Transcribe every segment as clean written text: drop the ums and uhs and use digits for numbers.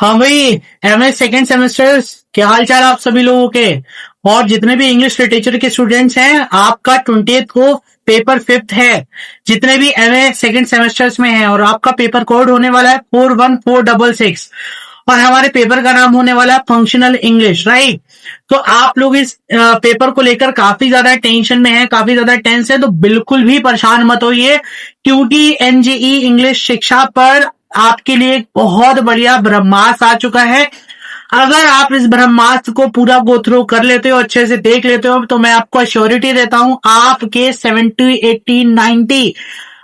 हाँ भाई, MA second semester, क्या हाल चाल आप सभी लोगों के। और जितने भी इंग्लिश लिटरेचर के स्टूडेंट्स हैं, आपका 20th को पेपर 5th है। जितने भी एमए सेकेंड सेमेस्टर्स में हैं, और आपका पेपर कोड होने वाला है 41466। और हमारे पेपर का नाम होने वाला है फंक्शनल इंग्लिश, राइट। तो आप लोग इस पेपर को लेकर काफी ज्यादा टेंशन में हैं, काफी ज्यादा टेंस है, तो बिल्कुल भी परेशान मत होइए, क्योंकि एनजेई इंग्लिश शिक्षा पर आपके लिए एक बहुत बढ़िया ब्रह्मास्त्र आ चुका है। अगर आप इस ब्रह्मास्त्र को पूरा गो थ्रू कर लेते हो, अच्छे से देख लेते हो, तो मैं आपको अश्योरिटी देता हूं आपके 70, 80, 90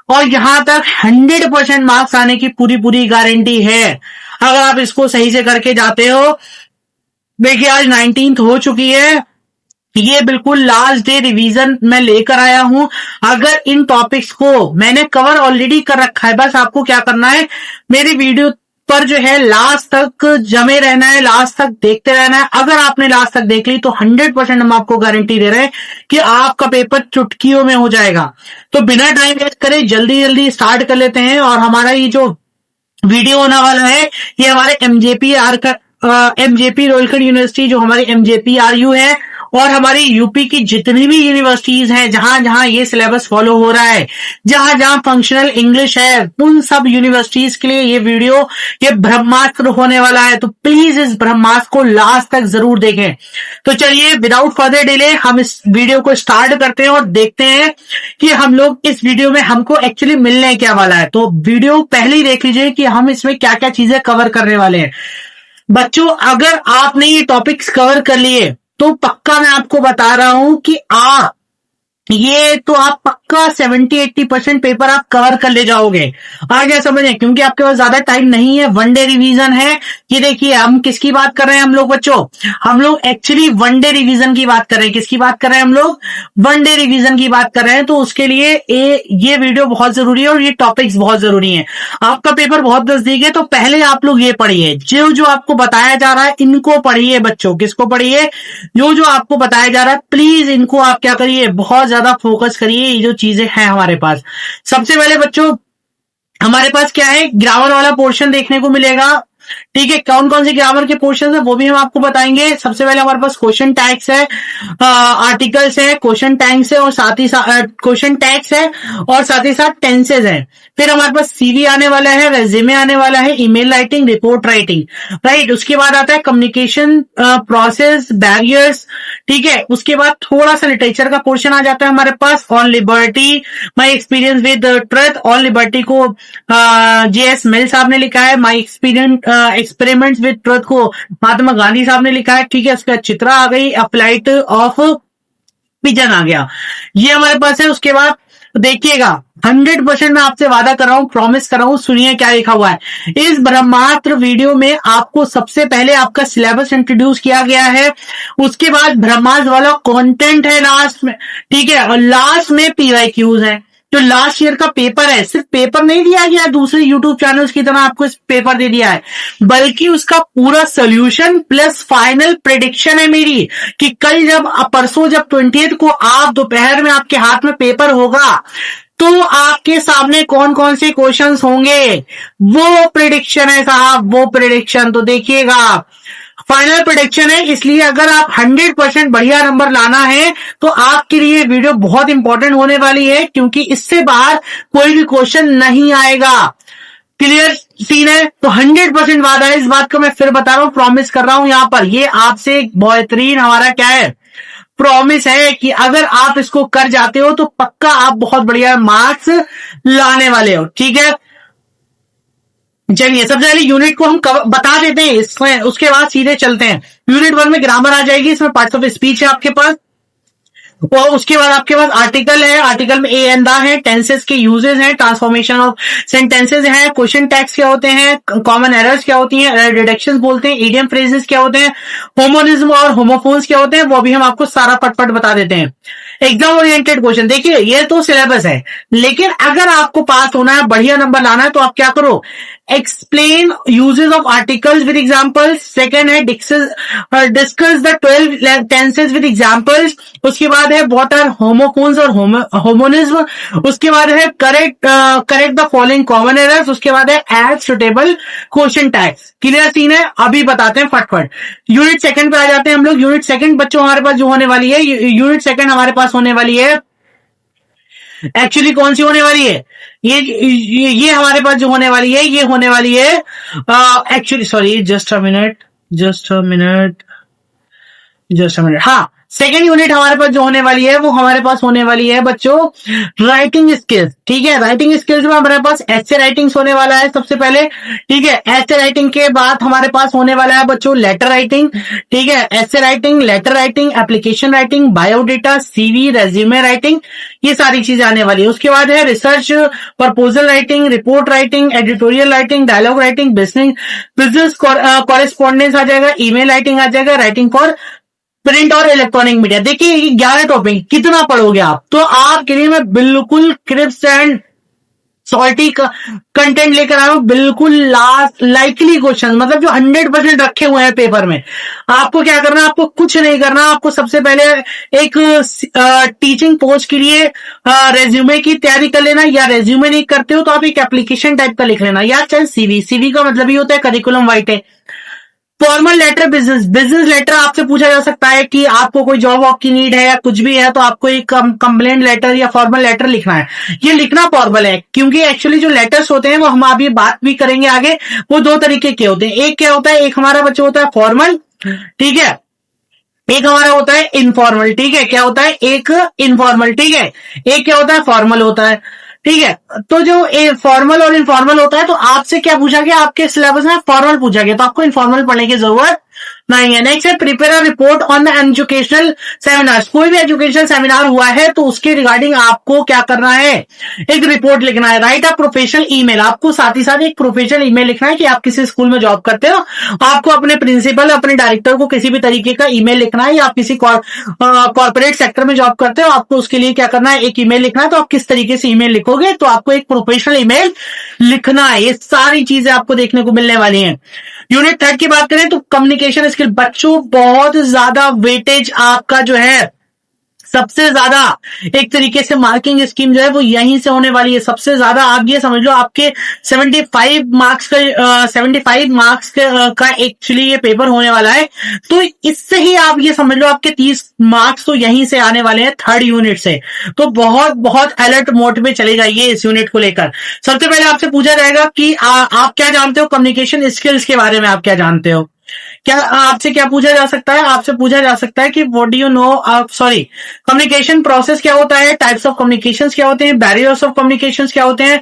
और यहां तक 100% मार्क्स आने की पूरी पूरी गारंटी है, अगर आप इसको सही से करके जाते हो। देखिए, आज 19th हो चुकी है, ये बिल्कुल लास्ट डे रिवीजन मैं लेकर आया हूं। अगर इन टॉपिक्स को मैंने कवर ऑलरेडी कर रखा है, बस आपको क्या करना है, मेरी वीडियो पर जो है लास्ट तक जमे रहना है, लास्ट तक देखते रहना है। अगर आपने लास्ट तक देख ली तो 100% हम आपको गारंटी दे रहे हैं कि आपका पेपर चुटकियों में हो जाएगा। तो बिना टाइम वेस्ट करे जल्दी जल्दी स्टार्ट कर लेते हैं। और हमारा ये जो वीडियो होने वाला है, ये हमारे एमजेपीआर का एमजेपी रोलखंड यूनिवर्सिटी, जो हमारी एमजेपीआरयू है, और हमारी यूपी की जितनी भी यूनिवर्सिटीज हैं, जहां जहां ये सिलेबस फॉलो हो रहा है, जहां जहां फंक्शनल इंग्लिश है, उन सब यूनिवर्सिटीज के लिए ये वीडियो, ये ब्रह्मास्त्र होने वाला है। तो प्लीज इस ब्रह्मास्त्र को लास्ट तक जरूर देखें। तो चलिए, विदाउट फर्दर डिले हम इस वीडियो को स्टार्ट करते हैं और देखते हैं कि हम लोग इस वीडियो में हमको एक्चुअली मिलने क्या वाला है। तो वीडियो पहले ही देख लीजिए कि हम इसमें क्या क्या चीजें कवर करने वाले हैं। बच्चों, अगर आपने ये टॉपिक्स कवर कर लिए तो पक्का मैं आपको बता रहा हूं कि ये तो आप पक्का 70-80% पेपर आप कवर कर ले जाओगे। आ गया समझे, क्योंकि आपके पास ज्यादा टाइम नहीं है, वन डे रिवीजन है। ये देखिए, हम किसकी बात कर रहे हैं हम लोग बच्चों, हम लोग एक्चुअली वन डे रिवीजन की बात कर रहे हैं। किसकी बात कर रहे हैं हम लोग, वन डे रिवीजन की बात कर रहे हैं। तो उसके लिए ये वीडियो बहुत जरूरी है और ये टॉपिक्स बहुत जरूरी है। आपका पेपर बहुत नजदीक है, तो पहले आप लोग ये पढ़िए, जो जो आपको बताया जा रहा है इनको पढ़िए बच्चों। किसको पढ़िए, जो जो आपको बताया जा रहा है, प्लीज इनको आप क्या करिए, बहुत ज्यादा फोकस करिए। ये जो चीजें हैं हमारे पास, सबसे पहले बच्चों हमारे पास क्या है, ग्रामर वाला पोर्शन देखने को मिलेगा। ठीक है, कौन कौन से ग्रामर के पोर्शन है वो भी हम आपको बताएंगे। सबसे पहले हमारे पास क्वेश्चन टैग्स है, आर्टिकल्स है, क्वेश्चन टैग्स है, और साथ ही साथ क्वेश्चन टैग्स है, और साथ ही साथ टेंसेज है। फिर हमारे पास सीवी आने वाला है, रेज्यूमे आने वाला है, email writing, report writing, right. उसके बाद आता है कम्युनिकेशन प्रोसेस, बैरियर्स। ठीक है, उसके बाद थोड़ा सा लिटरेचर का पोर्शन आ जाता है हमारे पास, on liberty, my experience with truth. On liberty को जेएस मिल साहब ने लिखा है, माई एक्सपेरिमेंट्स विद ट्रुथ को महात्मा गांधी साहब ने लिखा है। ठीक है, उसके बाद चित्रा आ गई, अ फ्लाइट ऑफ पिजन आ गया, ये हमारे पास है। उसके बाद देखिएगा, 100% मैं आपसे वादा कर रहा हूं, प्रॉमिस कर रहा हूं, सुनिए क्या लिखा हुआ है। इस ब्रह्मास्त्र वीडियो में आपको सबसे पहले आपका सिलेबस इंट्रोड्यूस किया गया है, उसके बाद ब्रह्मास्त्र वाला कंटेंट है लास्ट में। ठीक है, और लास्ट में पीवाईक्यूज है। जो लास्ट ईयर का पेपर है, सिर्फ पेपर नहीं दिया गया दूसरे यूट्यूब चैनल्स की तरह आपको इस पेपर दे दिया है, बल्कि उसका पूरा सोल्यूशन प्लस फाइनल प्रेडिक्शन है मेरी, कि कल जब परसों जब 20th को आप दोपहर में आपके हाथ में पेपर होगा, तो आपके सामने कौन कौन से क्वेश्चंस होंगे, वो प्रेडिक्शन है साहब, वो प्रेडिक्शन। तो देखिएगा आप, फाइनल प्रेडिक्शन है, इसलिए अगर आप 100% बढ़िया नंबर लाना है तो आपके लिए वीडियो बहुत इंपॉर्टेंट होने वाली है, क्योंकि इससे बाहर कोई भी क्वेश्चन नहीं आएगा। क्लियर सीन है, तो 100% वादा है, इस बात को मैं फिर बता रहा हूं, प्रॉमिस कर रहा हूं यहां पर। ये आपसे बेहतरीन हमारा क्या है, प्रॉमिस है कि अगर आप इसको कर जाते हो तो पक्का आप बहुत बढ़िया मार्क्स लाने वाले हो। ठीक है, चलिए सबसे पहले यूनिट को हम बता देते हैं, इसमें उसके बाद सीधे चलते हैं। यूनिट 1 में ग्रामर आ जाएगी, इसमें पार्ट्स ऑफ स्पीच है आपके पास, और उसके बाद आपके पास आर्टिकल है, आर्टिकल में ए एंड द है, टेंसेस के यूजेस हैं, ट्रांसफॉर्मेशन ऑफ सेंटेंसेस हैं, क्वेश्चन टैग्स क्या होते हैं, कॉमन एरर्स क्या होती हैं, एरर डिडक्शंस बोलते हैं, इडियम फ्रेजेस क्या होते हैं, होमोनिज्म और होमोफोन्स क्या होते हैं, वो भी हम आपको सारा पटपट बता देते हैं। एग्जाम ओरिएंटेड क्वेश्चन, देखिए ये तो सिलेबस है, लेकिन अगर आपको पास होना है, बढ़िया नंबर लाना है, तो आप क्या करो, explain uses of articles with examples, second है discuss the 12 tenses with examples, उसके बाद है व्हाट आर होमोफोन्स और होमोनिज्म, उसके बाद है correct the following common errors, उसके बाद है add suitable question tags. Clear scene है? अभी बताते हैं फटफट। यूनिट सेकंड पे आ जाते हैं हम लोग। यूनिट सेकंड बच्चों हमारे पास जो होने वाली है, यूनिट सेकंड हमारे पास होने वाली है, एक्चुअली कौन सी होने वाली है, ये हमारे पास जो होने वाली है, ये होने वाली है actually, sorry just a minute, हाँ, सेकेंड यूनिट हमारे पास जो होने वाली है वो हमारे पास होने वाली है बच्चों राइटिंग स्किल्स। ठीक है, राइटिंग स्किल्स में हमारे पास एसे राइटिंग होने वाला है सबसे पहले। ठीक है, एसे राइटिंग के बाद हमारे पास होने वाला है बच्चों लेटर राइटिंग। ठीक है, essay writing, letter writing, application writing, biodata, CV, resume writing, ये सारी चीजें आने वाली है। उसके बाद है research proposal writing, report writing, editorial writing, dialogue writing, business correspondence आ जाएगा, ईमेल राइटिंग आ जाएगा, राइटिंग फॉर प्रिंट और इलेक्ट्रॉनिक मीडिया। देखिए ये 11 टॉपिक कितना पढ़ोगे आप, तो आपके लिए मैं बिल्कुल क्रिप्स एंड सॉल्टी कंटेंट लेकर आया हूं, बिल्कुल लास्ट लाइकली क्वेश्चन, मतलब जो 100% रखे हुए हैं पेपर में। आपको क्या करना है, आपको कुछ नहीं करना, आपको सबसे पहले एक टीचिंग पोस्ट के लिए रेज्यूमे की तैयारी कर लेना, या रेज्यूमे नहीं करते हो तो आप एक एप्लीकेशन टाइप का लिख लेना, या चाहे सीवी का मतलब ये होता है curriculum vitae. Formal letter, business letter आपसे पूछा जा सकता है कि आपको कोई जॉब वॉब की नीड है या कुछ भी है, तो आपको एक कंप्लेंट लेटर या फॉर्मल लेटर लिखना है। ये लिखना फॉर्मल है, क्योंकि एक्चुअली जो लेटर्स होते हैं वो हम अभी बात भी करेंगे आगे, वो दो तरीके के होते हैं। एक क्या होता है, एक हमारा बच्चा होता है फॉर्मल, ठीक है, एक हमारा होता है इनफॉर्मल। ठीक है, क्या होता है, एक इनफॉर्मल, ठीक है, एक क्या होता है, फॉर्मल होता है। ठीक है, तो जो फॉर्मल और इनफॉर्मल होता है, तो आपसे क्या पूछा गया, आपके सिलेबस में फॉर्मल पूछा गया, तो आपको इनफॉर्मल पढ़ने की जरूरत नहीं है। नेक्स्ट है prepare a report on the educational seminar. कोई भी एजुकेशनल सेमिनार हुआ है तो उसके रिगार्डिंग आपको क्या करना है, एक रिपोर्ट लिखना है। राइट अ प्रोफेशनल ईमेल, आपको साथ ही साथ एक प्रोफेशनल ईमेल लिखना है कि आप किसी स्कूल में जॉब करते हो, आपको अपने प्रिंसिपल, अपने डायरेक्टर को किसी भी तरीके का ईमेल लिखना है, या आप किसी कॉर्पोरेट सेक्टर में जॉब करते हो, आपको उसके लिए क्या करना है, एक ईमेल लिखना है। तो आप किस तरीके से ईमेल लिखोगे, तो आपको एक प्रोफेशनल ईमेल लिखना है। ये सारी चीजें आपको देखने को मिलने वाली हैं। यूनिट थर्ड की बात करें तो कम्युनिकेशन स्किल, बच्चों बहुत ज्यादा वेटेज आपका जो है, सबसे ज्यादा एक तरीके से मार्किंग स्कीम जो है वो यहीं से होने वाली है। सबसे ज्यादा आप ये समझ लो, आपके 75 मार्क्स का एक्चुअली ये पेपर होने वाला है, तो इससे ही आप ये समझ लो आपके 30 मार्क्स तो यहीं से आने वाले हैं थर्ड यूनिट से। तो बहुत बहुत अलर्ट मोड पे चले जाइए इस यूनिट को लेकर। सबसे पहले आपसे पूछा जाएगा कि आप क्या जानते हो कम्युनिकेशन स्किल्स के बारे में, आप क्या जानते हो, क्या आपसे क्या पूछा जा सकता है, आपसे पूछा जा सकता है कि what do you know, sorry, communication process क्या होता है, टाइप्स ऑफ कम्युनिकेशंस क्या होते हैं, बैरियर्स ऑफ कम्युनिकेशंस क्या होते हैं,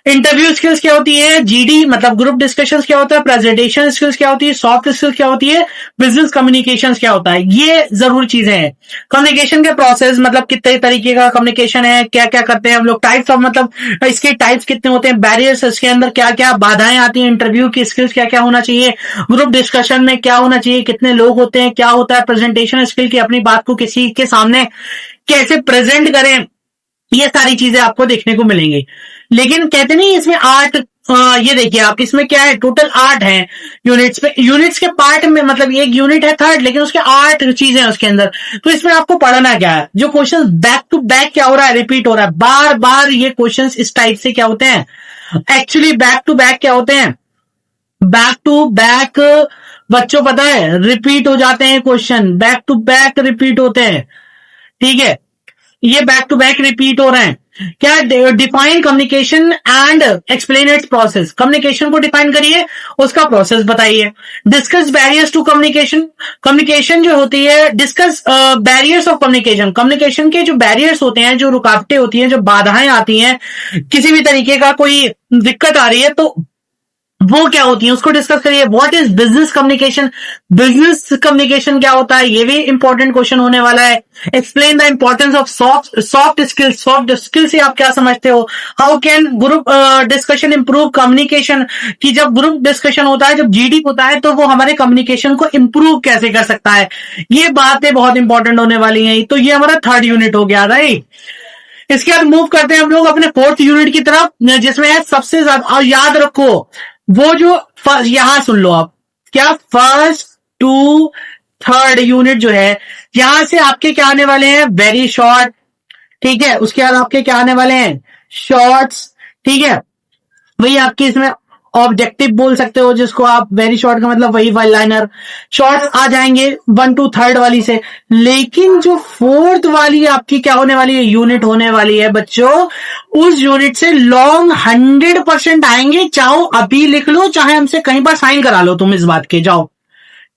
इंटरव्यू स्किल्स क्या होती है, जीडी मतलब ग्रुप डिस्कशंस क्या होता है, प्रेजेंटेशन स्किल्स क्या होती है, सॉफ्ट स्किल्स क्या होती है, बिजनेस कम्युनिकेशंस क्या होता है। ये जरूर चीजें हैं। कम्युनिकेशन के प्रोसेस मतलब कितने तरीके का कम्युनिकेशन है, क्या क्या करते हैं हम लोग, टाइप्स ऑफ मतलब इसके टाइप्स कितने होते हैं, बैरियर्स इसके अंदर क्या क्या बाधाएं आती हैं, इंटरव्यू की स्किल्स क्या क्या होना चाहिए, ग्रुप डिस्कशन में क्या होना चाहिए, कितने लोग होते हैं, क्या होता है प्रेजेंटेशन स्किल की, अपनी बात को किसी के सामने कैसे प्रेजेंट करें, ये सारी चीजें आपको देखने को मिलेंगी। लेकिन कहते नहीं इसमें 8, ये देखिए आप, इसमें क्या है, टोटल 8 हैं यूनिट्स पे, यूनिट्स के पार्ट में, मतलब एक यूनिट है थर्ड, लेकिन उसके 8 चीजें हैं उसके अंदर। तो इसमें आपको पढ़ना क्या है, जो क्वेश्चन बैक टू बैक क्या हो रहा है, रिपीट हो रहा है बार बार, ये क्वेश्चन इस टाइप से क्या होते हैं, एक्चुअली बैक टू बैक क्या होते हैं, बैक टू बैक बच्चों पता है रिपीट हो जाते हैं question, back to back repeat होते हैं। ठीक है, ये बैक टू बैक रिपीट हो रहे हैं। क्या, define communication and explain its process, communication को डिफाइन करिए, उसका प्रोसेस बताइए। Discuss barriers to communication, communication जो होती है, discuss barriers of communication, communication के जो बैरियर्स होते हैं, जो रुकावटें होती हैं, जो बाधाएं आती हैं, किसी भी तरीके का कोई दिक्कत आ रही है तो वो क्या होती है, उसको डिस्कस करिए। What is business communication, business communication क्या होता है, ये भी इंपॉर्टेंट क्वेश्चन होने वाला है। Explain the importance of soft skills, soft skills से आप क्या समझते हो। How can group discussion improve communication, कि जब ग्रुप डिस्कशन होता है, जब जीडी होता है, तो वो हमारे कम्युनिकेशन को इंप्रूव कैसे कर सकता है, ये बातें बहुत इंपॉर्टेंट होने वाली हैं। तो ये हमारा थर्ड यूनिट हो गया, राइट। इसके बाद मूव करते हैं हम लोग अपने फोर्थ यूनिट की तरफ, जिसमें है सबसे ज्यादा, और याद रखो वो जो फर्स्ट, यहां सुन लो आप, क्या फर्स्ट टू थर्ड यूनिट जो है, यहां से आपके क्या आने वाले हैं, वेरी शॉर्ट, ठीक है। उसके बाद आपके क्या आने वाले हैं, शॉर्ट्स, ठीक है। वही आपकी इसमें ऑब्जेक्टिव बोल सकते हो, जिसको आप वेरी शॉर्ट का मतलब वही वन लाइनर, शॉर्ट्स आ जाएंगे 1 to 3 वाली से। लेकिन जो 4th वाली आपकी क्या होने वाली है, यूनिट होने वाली है बच्चों, उस यूनिट से लॉन्ग 100% आएंगे। चाहो अभी लिख लो, चाहे हमसे कहीं पर साइन करा लो तुम इस बात के, जाओ,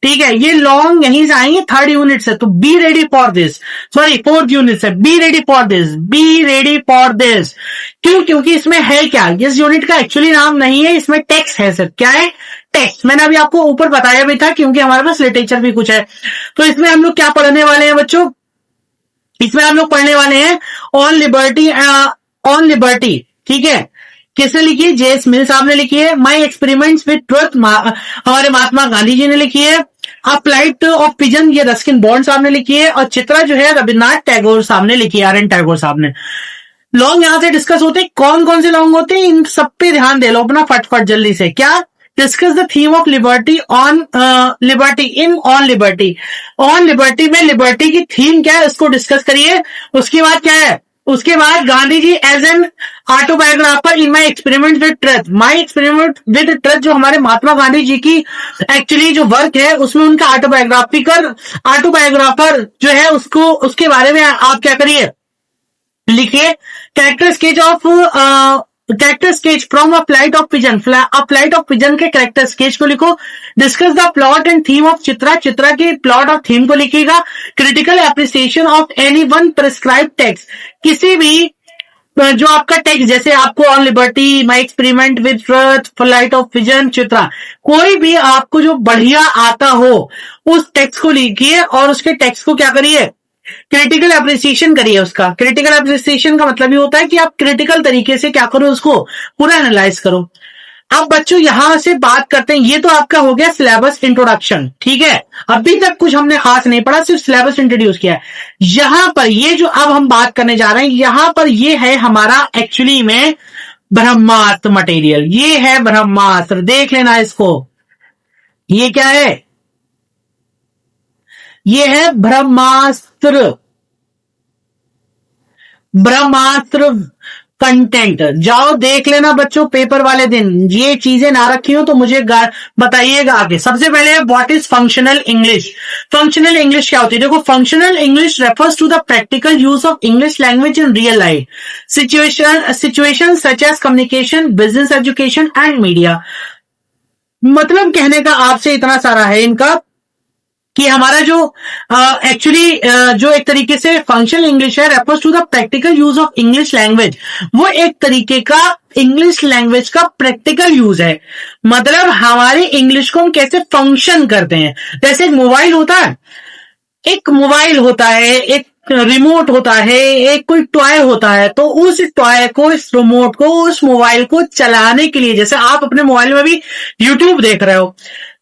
ठीक है। ये लॉन्ग यहीं से आएंगे 3rd यूनिट से, तो be ready for this, sorry 4th unit से, be ready for this, be ready for this. क्यों? क्योंकि इसमें है क्या, इस यूनिट का एक्चुअली नाम नहीं है, इसमें टेक्स्ट है सिर्फ। क्या है? टेक्स्ट। मैंने अभी आपको ऊपर बताया भी था, क्योंकि हमारे पास लिटरेचर भी कुछ है। तो इसमें हम लोग क्या पढ़ने वाले हैं बच्चों, इसमें हम लोग पढ़ने वाले हैं ऑन लिबर्टी, ऑन लिबर्टी, ठीक है। किसने लिखी है? जे.एस. मिल साहब ने लिखी है। माई एक्सपेरिमेंट्स विद ट्रुथ हमारे महात्मा गांधी जी ने लिखी है। अ फ्लाइट ऑफ पिजन ये रस्किन बॉन्ड साहब ने लिखी है। और चित्रा जो है रविन्द्रनाथ टैगोर साहब ने लिखी है, आर.एन. टैगोर साहब ने। लॉन्ग यहां से डिस्कस होते हैं, कौन कौन से लॉन्ग होते हैं इन सब पे ध्यान दे लो अपना फटफट जल्दी से। क्या? Discuss the theme of liberty on liberty in on liberty. On liberty में लिबर्टी की थीम क्या है इसको डिस्कस करिए। उसके बाद क्या है, उसके बाद Gandhi ji as an autobiographer in my experiment with truth. My experiment with truth जो हमारे महात्मा गांधी जी की एक्चुअली जो वर्क है, उसमें उनका ऑटोबायोग्राफर जो है उसको, उसके बारे में आप क्या करिए, लिखिए। Character sketch of character sketch from a flight of pigeon, a flight of pigeon के कैरेक्टर स्केच को लिखो। Discuss the plot and theme of Chitra, Chitra के प्लॉट और थीम को लिखिएगा। Critical appreciation of any one prescribe text, किसी भी जो आपका टेक्स्ट, जैसे आपको on liberty, my experiment with truth, flight of pigeon, Chitra, कोई भी आपको जो बढ़िया आता हो उस टेक्स्ट को लिखिए और उसके टेक्स्ट को क्या करिए, क्रिटिकल एप्रिसिएशन करिए उसका। क्रिटिकल एप्रिसिएशन का मतलब ये होता है कि आप क्रिटिकल तरीके से क्या करो, उसको पूरा एनालाइज करो। अब बच्चों यहां से बात करते हैं, ये तो आपका हो गया सिलेबस इंट्रोडक्शन, ठीक है। अभी तक कुछ हमने खास नहीं पढ़ा, सिर्फ सिलेबस इंट्रोड्यूस किया है। यहां पर ये जो अब हम बात करने जा रहे हैं, यहां पर ये है हमारा एक्चुअली में ब्रह्मास्त्र मटेरियल, ये है ब्रह्मास्त्र, देख लेना इसको। ये क्या है? ये है ब्रह्मास्त्र, ब्रह्मास्त्र कंटेंट। जाओ देख लेना बच्चों पेपर वाले दिन, ये चीजें ना रखी हो तो मुझे बताइएगा आगे। सबसे पहले what is functional English. Functional English क्या होती है? देखो, functional English refers to the practical use of English language in real life situation such as communication, business, education and media. मतलब कहने का आपसे इतना सारा है इनका कि हमारा जो एक्चुअली जो एक तरीके से फंक्शनल इंग्लिश है, refers to the practical use of English language, वो एक तरीके का इंग्लिश लैंग्वेज का प्रैक्टिकल यूज है। मतलब हमारे इंग्लिश को हम कैसे फंक्शन करते हैं। जैसे एक मोबाइल होता है, एक मोबाइल होता है, एक रिमोट होता है, एक कोई टॉय होता है, तो उस टॉय को, इस रिमोट को, उस मोबाइल को चलाने के लिए, जैसे आप अपने मोबाइल में भी यूट्यूब देख रहे हो,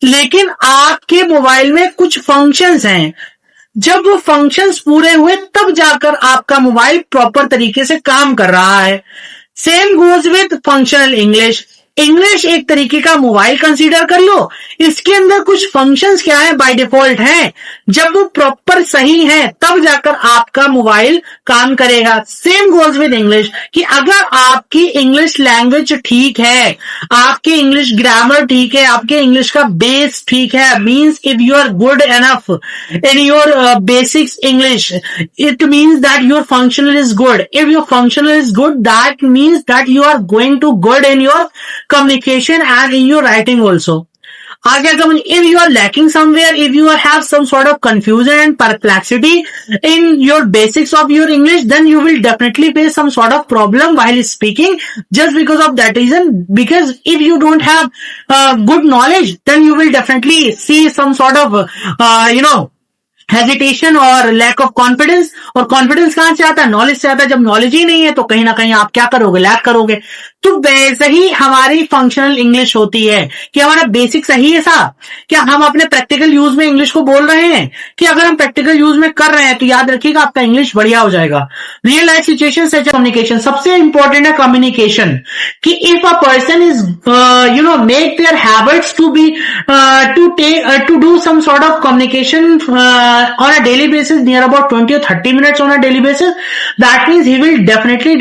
लेकिन आपके मोबाइल में कुछ फंक्शंस हैं। जब वो फंक्शंस पूरे हुए तब जाकर आपका मोबाइल प्रॉपर तरीके से काम कर रहा है। Same goes with functional English. English एक तरीके का मोबाइल कंसीडर कर लो, इसके अंदर कुछ फंक्शंस क्या है, बाय डिफॉल्ट हैं। जब वो प्रॉपर सही है तब जाकर आपका मोबाइल काम करेगा। सेम गोज विद इंग्लिश, कि अगर आपकी इंग्लिश लैंग्वेज ठीक है, आपके इंग्लिश ग्रामर ठीक है, आपके इंग्लिश का बेस ठीक है, means if you are good enough in your basics English, it means that your functional is good. If your functional is good, that means that you are going to good in your communication and in your writing also. आगे समझ, if you are lacking somewhere, if you have some sort of confusion and perplexity in your basics of your English, then you will definitely face some sort of problem while speaking, just because of that reason. Because if you don't have good knowledge, then you will definitely see some sort of hesitation और lack of confidence. और confidence कहां से आता है? Knowledge से आता है। जब नॉलेज ही नहीं है तो कहीं ना कहीं आप क्या करोगे? लैक करोगे। तो वैसे ही हमारी फंक्शनल इंग्लिश होती है कि हमारा बेसिक सही है साहब। क्या हम अपने प्रैक्टिकल यूज में इंग्लिश को बोल रहे हैं? कि अगर हम प्रैक्टिकल यूज में कर रहे हैं तो याद रखिएगा आपका इंग्लिश बढ़िया हो जाएगा। Real life situation such communication, सबसे इंपॉर्टेंट है कम्युनिकेशन। कि if a person is make their habits to be to do some sort of communication on a daily basis, near about 20 or 30 minutes on a daily basis, that means he will definitely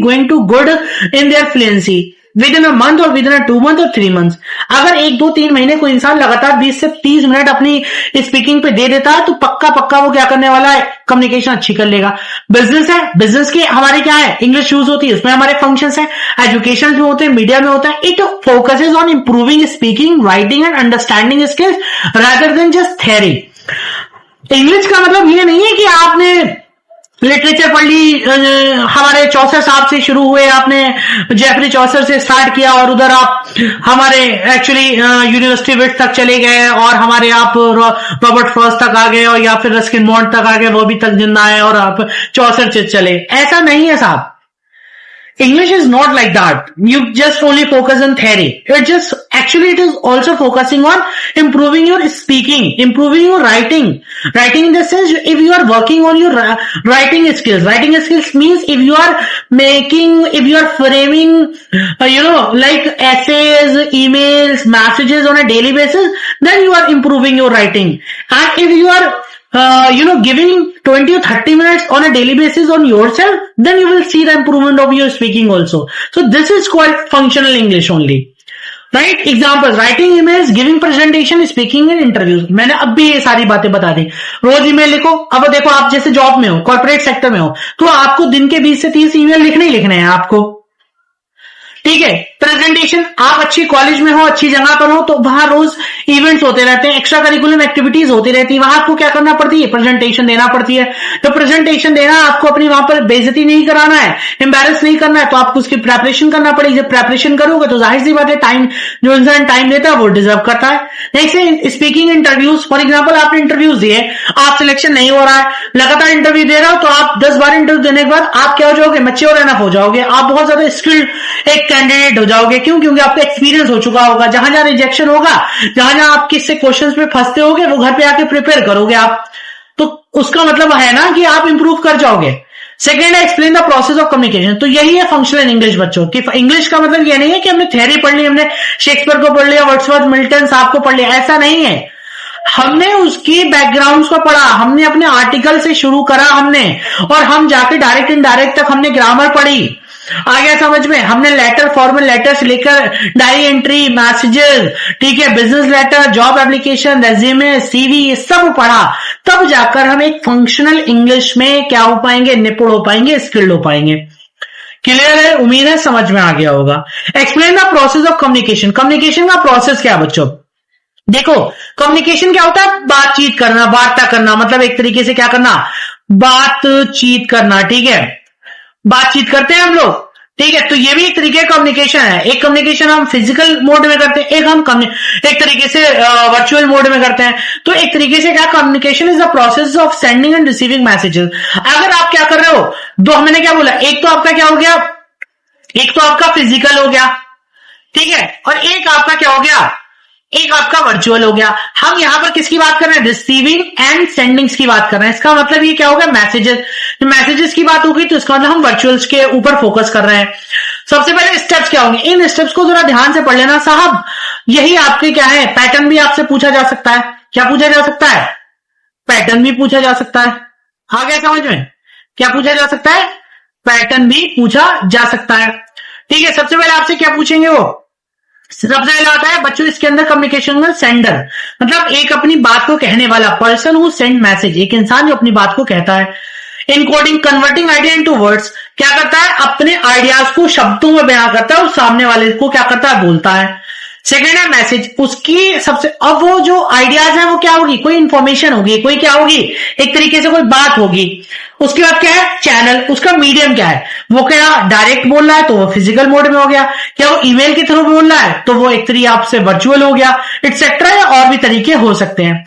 going to good in their fluency within a month or within a 2 month or 3 months। अगर 1-2-3 महीने कोई इंसान लगातार 20 से 30 minute अपनी speaking पे दे देता है तो पक्का वो क्या करने वाला है? कम्युनिकेशन अच्छी कर लेगा। बिजनेस है, बिजनेस के हमारे क्या है? इंग्लिश यूज होती है, उसमें हमारे फंक्शंस हैं। एजुकेशन में होते हैं, मीडिया में होता है। It focuses on improving speaking, writing and understanding skills rather than just theory. English का मतलब ये नहीं है कि आपने लिटरेचर पढ़ ली, हमारे चौसर साहब से शुरू हुए, आपने जेफरी चौसर से स्टार्ट किया और उधर आप हमारे एक्चुअली यूनिवर्सिटी विट तक चले गए और हमारे आप रॉबर्ट फ्रॉस्ट तक आ गए और या फिर रस्किन बॉन्ड तक आ गए, वो भी तक जिंदा है और आप चौसर से चले। ऐसा नहीं है साहब। English is not like that. You just only focus on theory. It is also focusing on improving your speaking, improving your writing. Writing in the sense, if you are working on your writing skills. Writing skills means if you are framing, like essays, emails, messages on a daily basis, then you are improving your writing. And if you are giving 20 or 30 minutes on a daily basis on yourself, then you will see the improvement of your speaking also. So this is called functional English only. Right? Examples: writing emails, giving presentation, speaking in interviews. मैंने अब भी ये सारी बातें बता दी। रोज email लिखो। अब देखो, आप जैसे जॉब में हो, कॉर्पोरेट सेक्टर में हो, तो आपको दिन के 20 से 30 ईमेल लिखने हैं आपको। ठीक है। प्रेजेंटेशन, आप अच्छी कॉलेज में हो, अच्छी जगह पर हो, तो वहां रोज इवेंट्स होते रहते हैं, एक्स्ट्रा करिकुलम एक्टिविटीज होती रहती है, वहां आपको क्या करना पड़ती है? प्रेजेंटेशन देना पड़ती है। तो प्रेजेंटेशन देना, आपको अपनी वहां पर बेइज्जती नहीं कराना है, एम्बैरेस नहीं करना है, तो आपको उसकी प्रेपरेशन करना पड़ेगी। जब प्रेपरेशन करोगे तो जाहिर सी बात है, टाइम जो इंसान टाइम देता है वो डिजर्व करता है। Next, speaking interviews. For example, आपने इंटरव्यूज दिए, आप सिलेक्शन नहीं हो रहा है, लगातार इंटरव्यू दे रहे हो, तो आप 10-12 इंटरव्यू देने के बाद आप क्या हो जाओगे? मैच्योर एनफ हो जाओगे, आप बहुत ज्यादा स्किल्ड एक कैंडिडेट हो जाओगे। क्यों? क्योंकि आपका एक्सपीरियंस हो चुका होगा। जहां जहां रिजेक्शन होगा, जहां जहां आप किससे क्वेश्चंस पे फंसते होगे, वो घर पे आके प्रिपेयर करोगे आप, तो उसका मतलब है ना कि आप इंप्रूव कर जाओगे। सेकेंड है explain the process of communication. तो यही है फंक्शनल इंग्लिश बच्चों की। इंग्लिश का मतलब यह नहीं है कि हमने थ्योरी पढ़ ली, हमने शेक्सपियर को पढ़ लिया, वर्ड्सवर्थ, मिल्टन साहब को पढ़ लिया, ऐसा नहीं है। हमने उसकी बैकग्राउंड को पढ़ा, हमने अपने आर्टिकल से शुरू करा हमने, और हम जाके डायरेक्ट इनडायरेक्ट तक हमने ग्रामर पढ़ी। आ गया समझ में? हमने लेटर, फॉर्मल लेटर्स लेकर डायरी एंट्री, मैसेजेस, ठीक है, business letter, job application, resume, CV, ये सब पढ़ा। तब जाकर हम एक फंक्शनल इंग्लिश में क्या हो पाएंगे? निपुण हो पाएंगे, स्किल्ड हो पाएंगे। क्लियर है? उम्मीद है समझ में आ गया होगा। Explain the process of communication. Communication का प्रोसेस क्या है बच्चों? देखो, कम्युनिकेशन क्या होता है? बातचीत करना, वार्ता करना, मतलब एक तरीके से क्या करना? बातचीत करना। ठीक है, बातचीत करते हैं हम लोग, ठीक है। तो ये भी एक तरीके का कम्युनिकेशन है। एक कम्युनिकेशन हम फिजिकल मोड में करते हैं, एक हम एक तरीके से वर्चुअल मोड में करते हैं। तो एक तरीके से क्या, communication is the process of sending end receiving messages. अगर आप क्या कर रहे हो, दो, मैंने क्या बोला, एक तो आपका क्या हो गया, एक तो आपका फिजिकल हो गया, ठीक है, और एक आपका क्या हो गया, एक आपका वर्चुअल हो गया। हम यहां पर किसकी बात कर रहे हैं? रिसीविंग एंड सेंडिंग्स की बात कर रहे हैं। इसका मतलब ये क्या होगा? मैसेजेस। मैसेजेस की बात होगी तो इसका मतलब हम वर्चुअल्स के ऊपर फोकस कर रहे हैं। सबसे पहले स्टेप्स क्या होंगे? इन स्टेप्स को जरा ध्यान से पढ़ लेना साहब। यही आपके क्या है, पैटर्न भी आपसे पूछा जा सकता है। क्या पूछा जा सकता है? पैटर्न भी पूछा जा सकता है। आ गया समझ में? क्या पूछा जा सकता है? पैटर्न भी पूछा जा सकता है। ठीक है, सबसे पहले आपसे क्या पूछेंगे? वो सबसे पहले आता है बच्चों इसके अंदर कम्युनिकेशन में सेंडर, मतलब एक अपनी बात को कहने वाला, पर्सन हु सेंड मैसेज, एक इंसान जो अपनी बात को कहता है। Encoding, converting idea into words, क्या करता है? अपने आइडियाज को शब्दों में बयां करता है और सामने वाले को क्या करता है? बोलता है। सेकेंड है मैसेज, उसकी सबसे, अब वो जो आइडियाज है वो क्या होगी? कोई इंफॉर्मेशन होगी, कोई क्या होगी, एक तरीके से कोई बात होगी। उसके बाद क्या है? चैनल, उसका मीडियम क्या है? वो क्या डायरेक्ट बोल रहा है तो वो फिजिकल मोड में हो गया, क्या वो ईमेल के थ्रू बोल रहा है तो वो एक तरीके आपसे वर्चुअल हो गया, एक्सेट्रा, या और भी तरीके हो सकते हैं।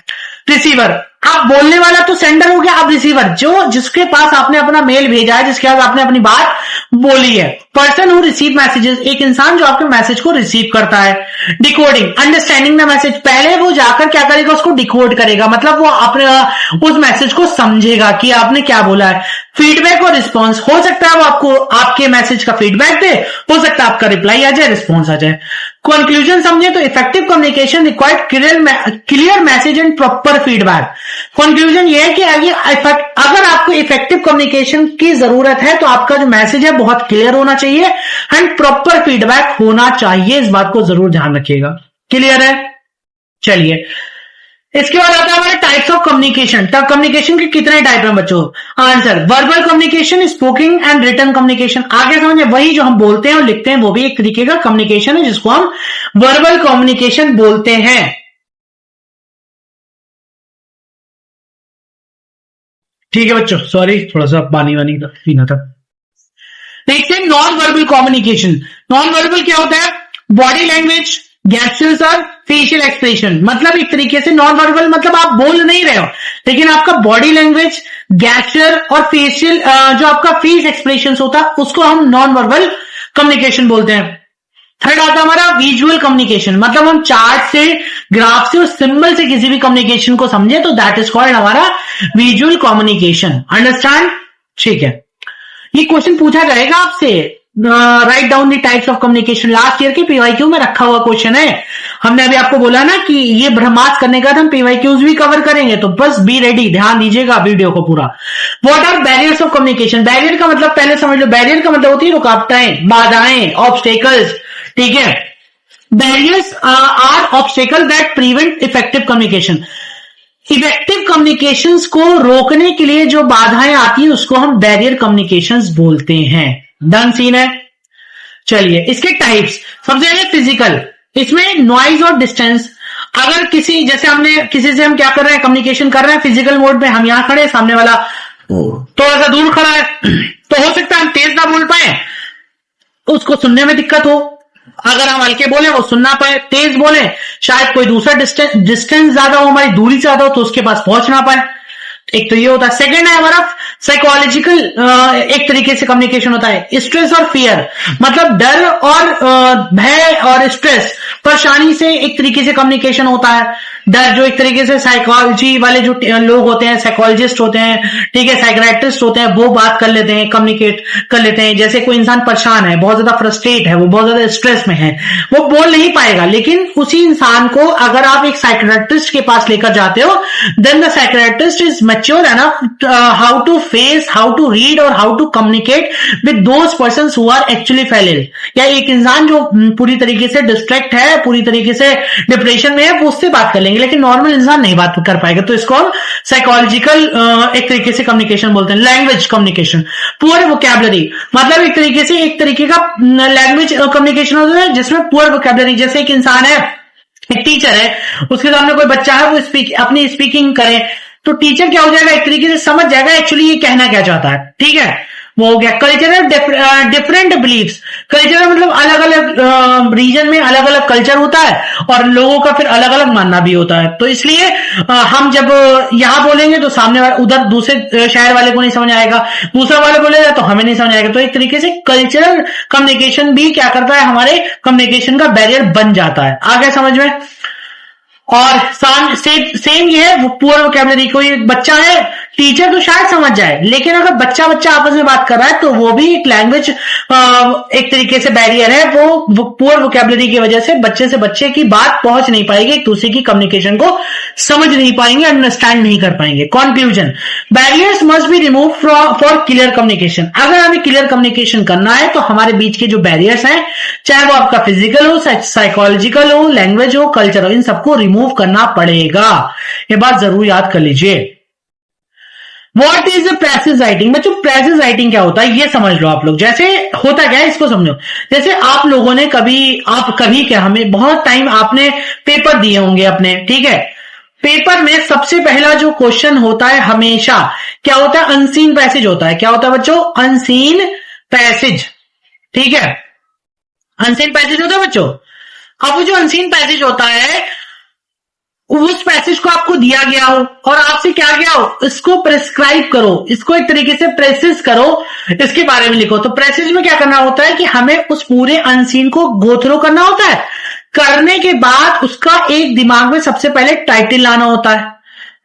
रिसीवर, आप बोलने वाला तो सेंडर हो गया, अब रिसीवर जो जिसके पास आपने अपना मेल भेजा है, जिसके पास आपने अपनी बात बोली है। पर्सन हु रिसीव मैसेजेस, एक इंसान जो आपके मैसेज को रिसीव करता है। डिकोडिंग, अंडरस्टैंडिंग द मैसेज, पहले वो जाकर क्या करेगा, उसको डिकोड करेगा, मतलब वो अपने उस मैसेज को समझेगा कि आपने क्या बोला है। फीडबैक और रिस्पॉन्स, हो सकता है वो आपको आपके मैसेज का फीडबैक दे, हो सकता है आपका रिप्लाई आ जाए, रिस्पॉन्स आ जाए। कंक्लूजन समझे तो effective communication required clear message and proper feedback. Conclusion ये है कि अगर आपको इफेक्टिव कम्युनिकेशन की जरूरत है तो आपका जो मैसेज है बहुत क्लियर होना चाहिए एंड प्रॉपर फीडबैक होना चाहिए, इस बात को जरूर ध्यान रखिएगा। क्लियर है? चलिए, इसके बाद आता है हमारे टाइप्स ऑफ कम्युनिकेशन। तब कम्युनिकेशन के कितने टाइप हैं बच्चों? Answer, verbal communication, speaking and written communication. आगे समझे, वही जो हम बोलते हैं और लिखते हैं वो भी एक तरीके का कम्युनिकेशन है, जिसको हम वर्बल कम्युनिकेशन बोलते हैं। ठीक है बच्चों, सॉरी थोड़ा सा पानी वानी पीना था। देखते हैं non verbal communication. Non verbal क्या होता है? बॉडी लैंग्वेज, गैस्चर्स और फेशियल एक्सप्रेशन। मतलब एक तरीके से नॉन वर्बल मतलब आप बोल नहीं रहे हो, लेकिन आपका बॉडी लैंग्वेज, गैस्चर और फेशियल जो आपका फेस एक्सप्रेशन होता है, उसको हम नॉन वर्बल कम्युनिकेशन बोलते हैं। थर्ड आता हमारा विजुअल कम्युनिकेशन, मतलब हम चार्ट से, ग्राफ से और सिंबल से किसी भी कम्युनिकेशन को समझे तो दैट इज कॉल्ड हमारा विजुअल कम्युनिकेशन। अंडरस्टैंड? ठीक है, ये क्वेश्चन पूछा जाएगा आपसे, write down the types of communication. Last year के पीवाईक्यू में रखा हुआ क्वेश्चन है। हमने अभी आपको बोला ना कि ये ब्रह्मास्त्र करने का हम पीवाईक्यूज भी कवर करेंगे, तो बस बी रेडी, ध्यान दीजिएगा वीडियो को पूरा। What are barriers of communication? Barrier का मतलब पहले समझ लो, बैरियर का मतलब होती है रुकावटें, बाधाएं, ऑब्स्टेकल्स। ठीक है, barriers are obstacle that prevent effective communication. Effective communications को रोकने के लिए जो बाधाएं आती है उसको हम बैरियर कम्युनिकेशंस बोलते हैं। डन सीन है? चलिए, इसके टाइप्स, सबसे पहले फिजिकल, इसमें नॉइज और डिस्टेंस। अगर किसी, जैसे हमने किसी से हम क्या कर रहे हैं, कम्युनिकेशन कर रहे हैं फिजिकल मोड में, हम यहां खड़े, सामने वाला थोड़ा सा दूर खड़ा है, तो हो सकता है हम तेज ना बोल पाए, उसको सुनने में दिक्कत हो। अगर हम हल्के बोले वो सुनना पाए, तेज बोले शायद कोई दूसरा डिस्टेंस ज्यादा हो, हमारी दूरी ज्यादा हो, तो उसके पास पहुंच ना पाए। एक तो ये होता है। सेकंड है हमारा साइकोलॉजिकल, एक तरीके से कम्युनिकेशन होता है। स्ट्रेस और फियर, मतलब डर और भय और स्ट्रेस, परेशानी से एक तरीके से कम्युनिकेशन होता है। डर जो एक तरीके से साइकोलॉजी वाले जो लोग होते हैं, साइकोलॉजिस्ट होते हैं, ठीक है, साइकियाट्रिस्ट होते हैं, वो बात कर लेते हैं, कम्युनिकेट कर लेते हैं। जैसे कोई इंसान परेशान है, बहुत ज्यादा फ्रस्ट्रेट है, वो बहुत ज्यादा स्ट्रेस में है, वो बोल नहीं पाएगा, लेकिन उसी इंसान को अगर आप एक साइकियाट्रिस्ट के पास लेकर जाते हो, then the psychiatrist is mature enough how to face, how to read और how to communicate with those persons who are actually failing. या एक इंसान जो पूरी तरीके से डिस्ट्रैक्ट है, पूरी तरीके से डिप्रेशन में है, वो उससे बात कर लेंगे, लेकिन नॉर्मल इंसान नहीं बात कर पाएगा। तो इसको हम साइकोलॉजिकल एक तरीके से कम्युनिकेशन बोलते हैं। लैंग्वेज कम्युनिकेशन, पुअर वोकैबुलरी, मतलब एक तरीके से एक तरीके का लैंग्वेज कम्युनिकेशन होता है जिसमें पुअर वोकैबुलरी। जैसे एक इंसान है, एक टीचर है, उसके सामने कोई बच्चा है, वो अपनी स्पीकिंग करे, तो टीचर क्या हो जाएगा, एक तरीके से समझ जाएगा एक्चुअली ये कहना क्या चाहता है। ठीक है, वो हो गया। कल्चरल डिफरेंट बिलीव्स, कल्चरल मतलब अलग अलग रीजन में अलग अलग कल्चर होता है और लोगों का फिर अलग अलग मानना भी होता है। तो इसलिए हम जब यहां बोलेंगे तो सामने वाले, उधर दूसरे शहर वाले को नहीं समझ आएगा, दूसरा वाले बोलेगा तो हमें नहीं समझ आएगा। तो एक तरीके से कल्चरल कम्युनिकेशन भी क्या करता है, हमारे कम्युनिकेशन का बैरियर बन जाता है। आ गया समझ में? और सेम ये है पुअर वोकैबुलरी। कोई बच्चा है, टीचर तो शायद समझ जाए, लेकिन अगर बच्चा बच्चा आपस में बात कर रहा है तो वो भी एक लैंग्वेज एक तरीके से बैरियर है। वो पुअर वोकैबुलरी की वजह से बच्चे की बात पहुंच नहीं पाएगी, एक दूसरे की कम्युनिकेशन को समझ नहीं पाएंगे, अंडरस्टैंड नहीं कर पाएंगे। Conclusion, barriers must be remove for clear communication. अगर हमें क्लियर कम्युनिकेशन करना है तो हमारे बीच के जो बैरियर्स हैं, चाहे वो आपका फिजिकल हो, साइकोलॉजिकल हो, लैंग्वेज हो, कल्चर हो, इन सबको रिमूव करना पड़ेगा। ये बात जरूर याद कर लीजिए। What is a passive writing? बच्चों पैसिव राइटिंग क्या होता है ये समझ लो आप लोग। जैसे होता क्या है इसको समझो। जैसे आप लोगों ने कभी क्या, हमें बहुत टाइम आपने पेपर दिए होंगे अपने, ठीक है, पेपर में सबसे पहला जो क्वेश्चन होता है हमेशा क्या होता है, अनसीन पैसेज होता है। क्या होता है बच्चों? Unseen passage. ठीक है, अनसीन पैसेज होता है बच्चों। अब वो जो अनसीन पैसेज होता है, उस पैसेज को आपको दिया गया हो और आपसे क्या गया हो, इसको प्रेस्क्राइब करो, इसको एक तरीके से प्रेसिस करो, इसके बारे में लिखो। तो प्रेसिस में क्या करना होता है कि हमें उस पूरे अनसीन को गो थ्रू करना होता है। करने के बाद उसका एक दिमाग में सबसे पहले टाइटल लाना होता है।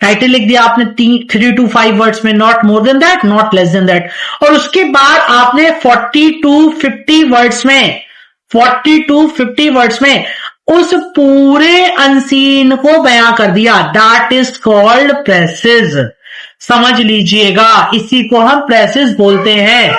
टाइटल लिख दिया आपने 3 to 5 वर्ड्स में, not more than that, not less than that. और उसके बाद आपने 40 to 50 वर्ड्स में, 40 to 50 वर्ड्स में उस पूरे अनसीन को बयां कर दिया। That is called precious. समझ लीजिएगा, इसी को हम प्रेसिस बोलते हैं।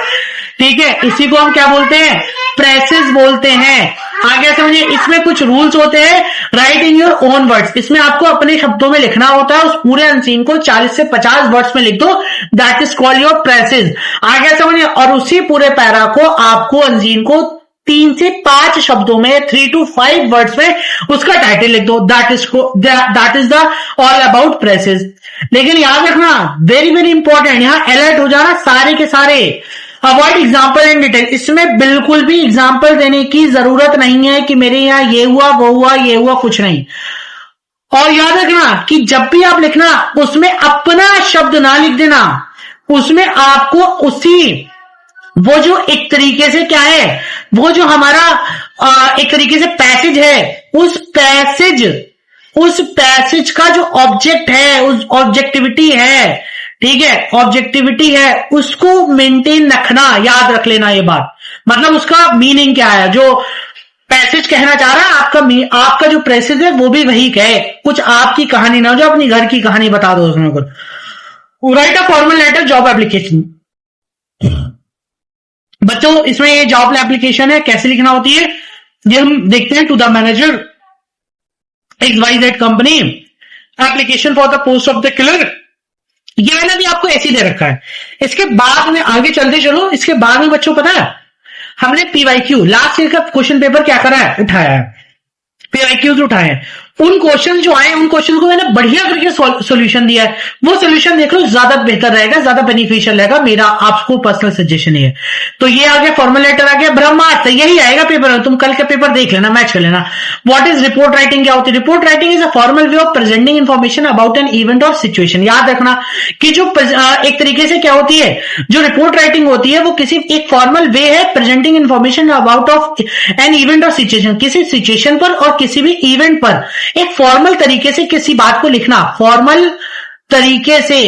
ठीक है, इसी को हम क्या बोलते हैं, प्रेसिस बोलते हैं। आगे समझिए, इसमें कुछ रूल्स होते हैं। Right in your own words, इसमें आपको अपने शब्दों में लिखना होता है। उस पूरे अनसीन को 40 से 50 वर्ड्स में लिख दो। That is called your precious. आगे समझिए, और उसी पूरे पैरा को आपको अनसीन को 3 से 5 शब्दों में, 3 to 5 वर्ड्स में उसका टाइटल लिख दो। That is the all about precious. लेकिन याद रखना, वेरी वेरी इंपॉर्टेंट, यहां अलर्ट हो जाना सारे के सारे। अवॉइड एग्जाम्पल इन डिटेल, इसमें बिल्कुल भी एग्जाम्पल देने की जरूरत नहीं है कि मेरे यहां ये हुआ, वो हुआ, ये हुआ, कुछ नहीं। और याद रखना कि जब भी आप लिखना, उसमें अपना शब्द ना लिख देना, उसमें आपको उसी वो जो एक तरीके से क्या है, वो जो हमारा एक तरीके से पैसेज है, उस पैसेज का जो ऑब्जेक्ट है, उस ऑब्जेक्टिविटी है, ठीक है, ऑब्जेक्टिविटी है, उसको मेंटेन रखना। याद रख लेना ये बात, मतलब उसका मीनिंग क्या है, जो पैसेज कहना चाह रहा है आपका जो प्रेसेज है वो भी वही कहे, कुछ आपकी कहानी ना हो, जो अपनी घर की कहानी बता दो उसमें कुछ। Write a formal letter job application. बच्चों, इसमें ये जॉब एप्लीकेशन है, कैसे लिखना होती है ये हम देखते हैं। To the manager XYZ company, application for the post of the clerk. ये मैंने भी आपको ऐसे ही दे रखा है। इसके बाद में आगे चलते चलो, इसके बाद में बच्चों पता है हमने PYQ लास्ट ईयर का क्वेश्चन पेपर क्या करा है, उठाया है, PYQs उठाए हैं। उन क्वेश्चन जो आए, उन क्वेश्चन को मैंने बढ़िया करके सोल्यूशन दिया है। वो सोल्यूशन देख लो, ज्यादा बेहतर रहेगा, ज्यादा बेनिफिशियल रहेगा, मेरा आपको पर्सनल सजेशन है। तो ये आ गया, फॉर्मल लेटर आ गया, ब्रह्मास्त्र, यही आएगा पेपर में, तुम कल का पेपर देख लेना, मैच कर लेना। व्हाट इज रिपोर्ट राइटिंग, क्या होती है report writing? Is a formal way of presenting information about an event और सिचुएशन। याद रखना कि जो एक तरीके से क्या होती है, जो रिपोर्ट राइटिंग होती है वो किसी एक फॉर्मल वे है presenting information about of an event और सिचुएशन, किसी सिचुएशन पर और किसी भी इवेंट पर एक फॉर्मल तरीके से किसी बात को लिखना, फॉर्मल तरीके से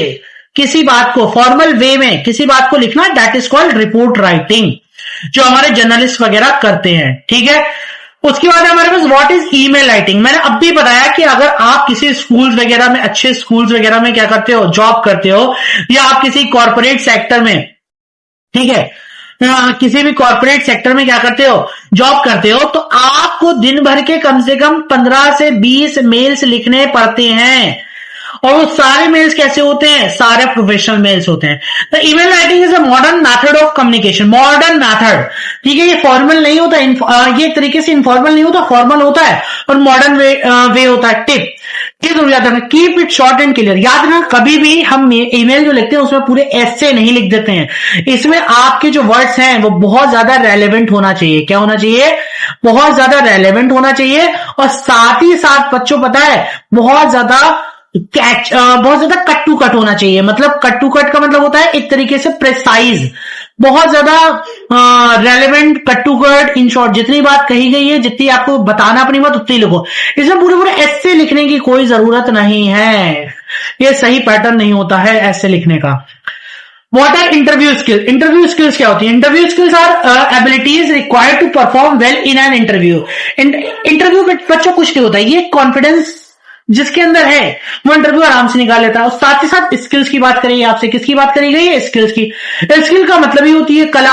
किसी बात को, फॉर्मल वे में किसी बात को लिखना, that is called report writing, जो हमारे जर्नलिस्ट वगैरह करते हैं। ठीक है, उसके बाद हमारे पास व्हाट इज ईमेल राइटिंग। मैंने अब भी बताया कि अगर आप किसी स्कूल्स वगैरह में, अच्छे स्कूल्स वगैरह में क्या करते हो, जॉब करते हो, या आप किसी कॉर्पोरेट सेक्टर में, ठीक है, किसी भी कॉर्पोरेट सेक्टर में क्या करते हो, जॉब करते हो, तो आपको दिन भर के कम से कम 15 से 20 मेल्स लिखने पड़ते हैं। और वो सारे मेल्स कैसे होते हैं, सारे प्रोफेशनल मेल्स होते हैं। तो email writing is a modern method of communication, modern method, ठीक है, ये फॉर्मल नहीं होता, ये एक तरीके से इनफॉर्मल नहीं होता, फॉर्मल होता है, और मॉडर्न वे होता है। टिप याद रखना, keep it short and clear. याद रखना, कभी भी हम ईमेल जो लिखते हैं उसमें पूरे ऐसे नहीं लिख देते हैं, इसमें आपके जो वर्ड्स हैं वो बहुत ज्यादा रेलेवेंट होना चाहिए। क्या होना चाहिए, बहुत ज्यादा रेलेवेंट होना चाहिए, और साथ ही साथ बच्चों पता है बहुत ज्यादा कट टू कट होना चाहिए। मतलब कट टू कट का मतलब होता है एक तरीके से प्रेसाइज, बहुत ज्यादा relevant, cut to cut, in short, जितनी बात कही गई है, जितनी आपको बताना अपनी बात उतनी लिखो। इसमें पूरे पूरे ऐसे लिखने की कोई जरूरत नहीं है, ये सही पैटर्न नहीं होता है ऐसे लिखने का। What are interview skills? Interview skills क्या होती है? Interview skills are abilities required to perform well in an interview. Interview में बच्चों कुछ नहीं होता, ये कॉन्फिडेंस जिसके अंदर है वो इंटरव्यू आराम से निकाल लेता है। और साथ ही साथ स्किल्स की बात करें, आपसे किसकी बात करी गई है, स्किल्स की। स्किल का मतलब ही होती है कला,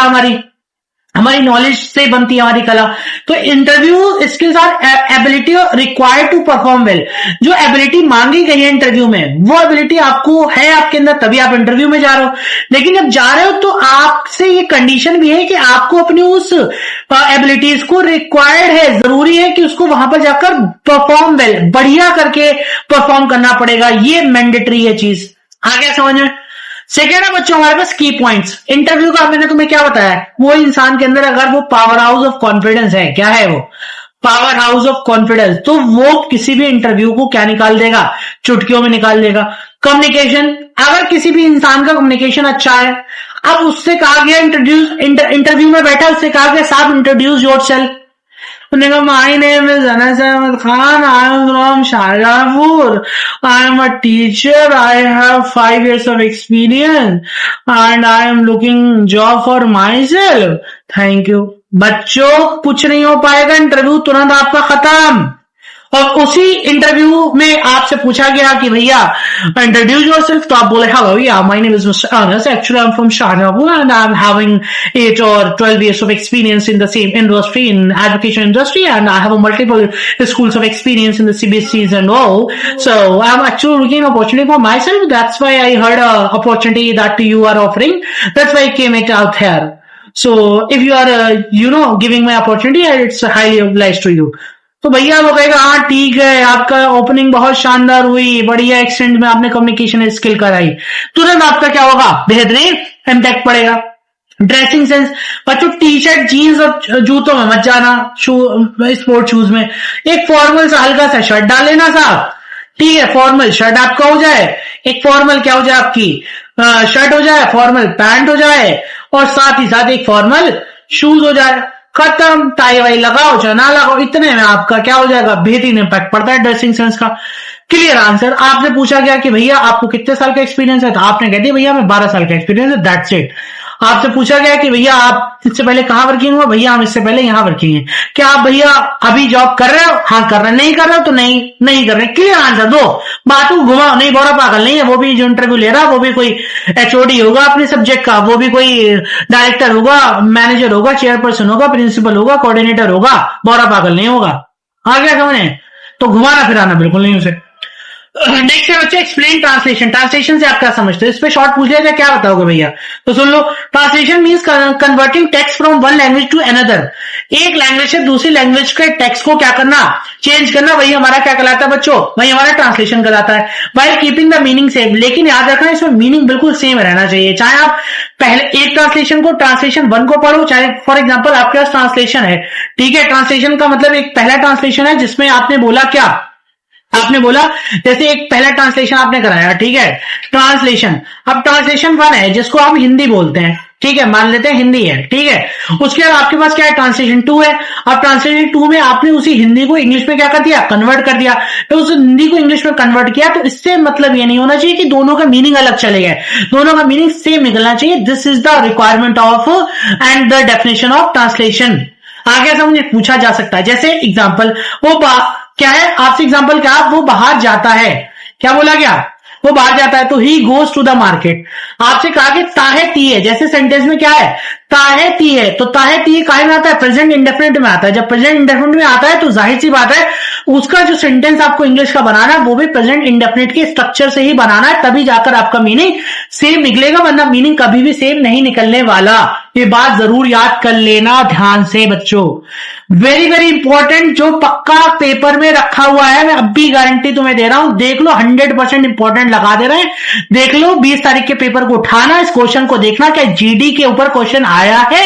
हमारी नॉलेज से बनती है हमारी कला। तो interview skills are ability required to perform well, जो एबिलिटी मांगी गई है इंटरव्यू में, वो एबिलिटी आपको है आपके अंदर, तभी आप इंटरव्यू में जा रहे हो। लेकिन जब जा रहे हो तो आपसे ये कंडीशन भी है कि आपको अपनी उस एबिलिटीज को रिक्वायर्ड है, जरूरी है कि उसको वहां पर जाकर परफॉर्म वेल, बढ़िया करके परफॉर्म करना पड़ेगा। ये मैंडेटरी है चीज, आ गया समझ में। सेकेंड है बच्चों हमारे पास की पॉइंट्स। इंटरव्यू का मैंने तुम्हें क्या बताया, वो इंसान के अंदर अगर वो पावर हाउस ऑफ कॉन्फिडेंस है, क्या है वो पावर हाउस ऑफ कॉन्फिडेंस, तो वो किसी भी इंटरव्यू को क्या निकाल देगा, चुटकियों में निकाल देगा। कम्युनिकेशन, अगर किसी भी इंसान का कम्युनिकेशन अच्छा है, अब उससे कहा गया इंटरव्यू में बैठा, उससे कहा गया साहब इंट्रोड्यूस योरसेल्फ, उन्होंने कहा my name is Anas Ahmad Khan, I am from Shahjahanpur, I am a teacher, I have 5 years of experience and I am looking job for myself, thank you. बच्चों कुछ नहीं हो पाएगा, इंटरव्यू तुरंत आपका खत्म। और उसी इंटरव्यू में आपसे पूछा गया कि भैया इंट्रोड्यूस योरसेल्फ, तो आप बोले हेलो या my name is mister Anas, actually I am from Shahjahanpur and I am having 8 or 12 years of experience in the same industry, in education industry, and I have a multiple schools of experience in the CBSEs and all, so I'm actually looking opportunity for myself, that's why I heard a opportunity that you are offering, that's why I came it out here, so if you are giving my opportunity, it's highly obliged to you। तो भैया वो कहेगा हाँ ठीक है, आपका opening बहुत शानदार हुई, बढ़िया एक्सटेंड में आपने कम्युनिकेशन स्किल कराई, तुरंत आपका क्या होगा, बेहतरीन इम्पैक्ट पड़ेगा। ड्रेसिंग सेंस, बच्चों टी शर्ट जीन्स और जूतों में मत जाना, स्पोर्ट शूज में एक फॉर्मल सा हल्का सा शर्ट डाल लेना साहब, ठीक है, फॉर्मल शर्ट आपका हो जाए, एक फॉर्मल क्या हो जाए आपकी शर्ट हो जाए, फॉर्मल पैंट हो जाए, और साथ ही साथ एक फॉर्मल शूज हो जाए, खत्म। टाई वाई लगाओ चाहे ना लगाओ, इतने में आपका क्या हो जाएगा, बेहतरीन इम्पैक्ट पड़ता है ड्रेसिंग सेंस का। Clear answer. आपसे पूछा गया कि भैया आपको कितने साल का एक्सपीरियंस है, तो आपने कह दिया भैया मैं 12 साल का एक्सपीरियंस है, दैट्स इट। आपसे पूछा गया कि भैया आप इससे पहले कहां वर्किंग हुआ, भैया हम इससे पहले यहां वर्किंग है। क्या आप भैया अभी जॉब कर रहे हो, हाँ कर रहे हैं, नहीं कर रहे हो तो नहीं कर रहे। क्लियर आंसर दो, बातों को घुमाओ नहीं, बोरा पागल नहीं है, वो भी जो इंटरव्यू ले रहा है वो भी कोई एचओडी होगा अपने सब्जेक्ट का, वो भी कोई डायरेक्टर होगा, मैनेजर होगा, चेयरपर्सन होगा, प्रिंसिपल होगा, कोऑर्डिनेटर होगा, बोरा पागल नहीं होगा। आ गया समझे, तो घुमाना फिराना बिल्कुल नहीं उसे। नेक्स्ट है बच्चे एक्सप्लेन ट्रांसलेशन। ट्रांसलेशन से आप क्या समझते हो, इस पे शॉर्ट पूछ लिया जाए क्या बताओगे भैया, तो सुन लो। Translation means converting text from one language to another, एक लैंग्वेज से दूसरी लैंग्वेज के टेक्स्ट को क्या करना, चेंज करना, वही हमारा क्या कहलाता है बच्चों, वही हमारा ट्रांसलेशन कहलाता है। While keeping the meaning same, लेकिन याद रखना इसमें मीनिंग बिल्कुल सेम रहना चाहिए, चाहे आप पहले एक ट्रांसलेशन को ट्रांसलेशन 1 को पढ़ो, चाहे फॉर एग्जाम्पल आपके पास ट्रांसलेशन है, ठीक है, ट्रांसलेशन का मतलब एक पहला ट्रांसलेशन है जिसमें आपने बोला क्या, आपने बोला जैसे एक पहला ट्रांसलेशन आपने कराया, ठीक है, ट्रांसलेशन। अब ट्रांसलेशन 1 है जिसको हम हिंदी बोलते हैं, ठीक है, मान लेते हैं हिंदी है, ठीक है। उसके बाद आपके पास क्या है, ट्रांसलेशन 2 है। अब ट्रांसलेशन 2 में आपने उसी हिंदी को इंग्लिश में क्या कर दिया, कन्वर्ट कर दिया। तो उस हिंदी को इंग्लिश में कन्वर्ट किया, तो इससे मतलब ये नहीं होना चाहिए कि दोनों का मीनिंग अलग चले गए, दोनों का मीनिंग सेम निकलना चाहिए। This is the requirement of and the definition of translation. आगे समझे पूछा जा सकता है, जैसे एग्जाम्पल वो क्या है, आपसे एग्जांपल क्या, वो बाहर जाता है, क्या बोला गया, वो बाहर जाता है, तो he goes to the market. आपसे कहा कि ताहे ती है, जैसे सेंटेंस में क्या है, ताहे ती है, तो ताहे ती काहे में आता है, प्रेजेंट इंडेफिनिट में आता है। जब प्रेजेंट इंडेफिनिट में आता है तो जाहिर सी बात है उसका जो सेंटेंस आपको इंग्लिश का बनाना है वो भी प्रेजेंट इंडेफिनिट के स्ट्रक्चर से ही बनाना है, तभी जाकर आपका मीनिंग सेम निकलेगा, वरना मीनिंग कभी भी सेम नहीं निकलने वाला। ये बात जरूर याद कर लेना ध्यान से बच्चों, वेरी वेरी इंपॉर्टेंट, जो पक्का पेपर में रखा हुआ है, मैं अब भी गारंटी तुम्हें दे रहा हूं, देख लो 100% इंपॉर्टेंट लगा दे रहे हैं, देख लो 20 तारीख के पेपर को उठाना, इस क्वेश्चन को देखना क्या जीडी के ऊपर क्वेश्चन आया है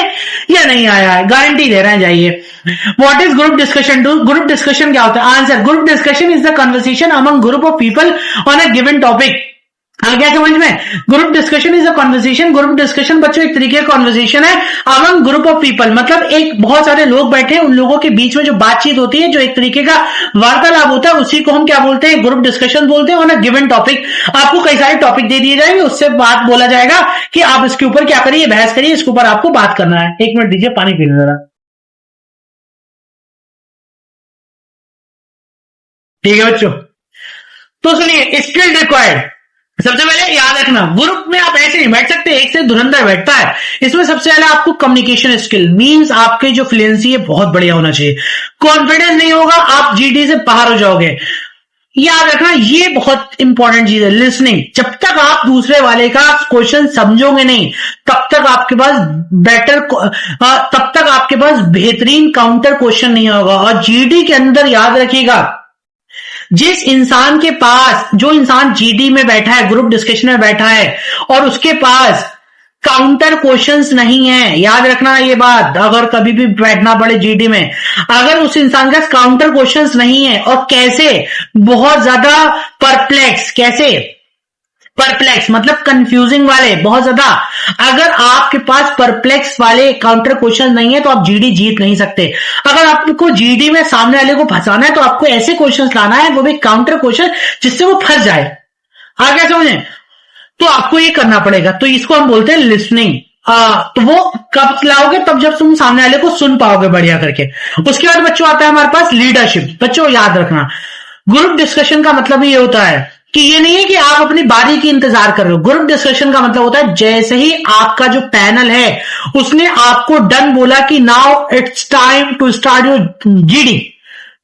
या नहीं आया है, गारंटी दे रहे हैं। जाइए, what is group discussion, group discussion क्या होता है, answer, group discussion is the conversation among group of people on a given topic. आ गया समझ में, group discussion is a conversation, group discussion बच्चों एक तरीके का कॉन्वर्सेशन है अमंग ग्रुप ऑफ पीपल, मतलब एक बहुत सारे लोग बैठे हैं, उन लोगों के बीच में जो बातचीत होती है, जो एक तरीके का वार्तालाप होता है, उसी को हम क्या बोलते हैं, ग्रुप डिस्कशन बोलते हैं। ऑन अ गिवन टॉपिक, आपको कई सारे टॉपिक दे दिए जाएंगे, उससे बात बोला जाएगा कि आप इसके ऊपर क्या करिए, बहस करिए, इसके ऊपर आपको बात करना है। 1 मिनट दीजिए, पानी पीने जरा, ठीक है बच्चों। तो सुनिए, स्किल रिक्वायर्ड, सबसे पहले याद रखना ग्रुप में आप ऐसे नहीं बैठ सकते, एक से धुरंधर बैठता है, इसमें सबसे पहले आपको कम्युनिकेशन स्किल मींस आपके जो फ्लुएंसी है बहुत बढ़िया होना चाहिए। कॉन्फिडेंस नहीं होगा आप जीडी से बाहर हो जाओगे। याद रखना ये बहुत इंपॉर्टेंट चीज है, लिसनिंग। जब तक आप दूसरे वाले का क्वेश्चन समझोगे नहीं, तब तक आपके पास तब तक आपके पास बेहतरीन काउंटर क्वेश्चन नहीं होगा। और जीडी के अंदर याद रखिएगा, जिस इंसान के पास, जो इंसान जीडी में बैठा है, ग्रुप डिस्कशन में बैठा है, और उसके पास काउंटर क्वेश्चंस नहीं है, याद रखना ये बात। अगर कभी भी बैठना पड़े जीडी में, अगर उस इंसान का काउंटर क्वेश्चंस नहीं है, और कैसे, बहुत ज्यादा परप्लेक्स, कैसे परप्लेक्स मतलब कंफ्यूजिंग वाले, बहुत ज्यादा, अगर आपके पास परप्लेक्स वाले काउंटर क्वेश्चन नहीं है तो आप जीडी जीत नहीं सकते। अगर आपको जीडी में सामने वाले को फंसाना है तो आपको ऐसे क्वेश्चंस लाना है, वो भी काउंटर क्वेश्चन, जिससे वो फंस जाए। आगे समझे, तो आपको ये करना पड़ेगा। तो इसको हम बोलते हैं लिसनिंग। तो वो कब लाओगे, तब जब तुम सामने वाले को सुन पाओगे बढ़िया करके। उसके बाद बच्चों आता है हमारे पास लीडरशिप। बच्चों याद रखना, ग्रुप डिस्कशन का मतलब ये होता है कि ये नहीं है कि आप अपनी बारी की इंतजार कर रहे हो। ग्रुप डिस्कशन का मतलब होता है जैसे ही आपका जो पैनल है उसने आपको डन बोला कि now it's time to start your GD,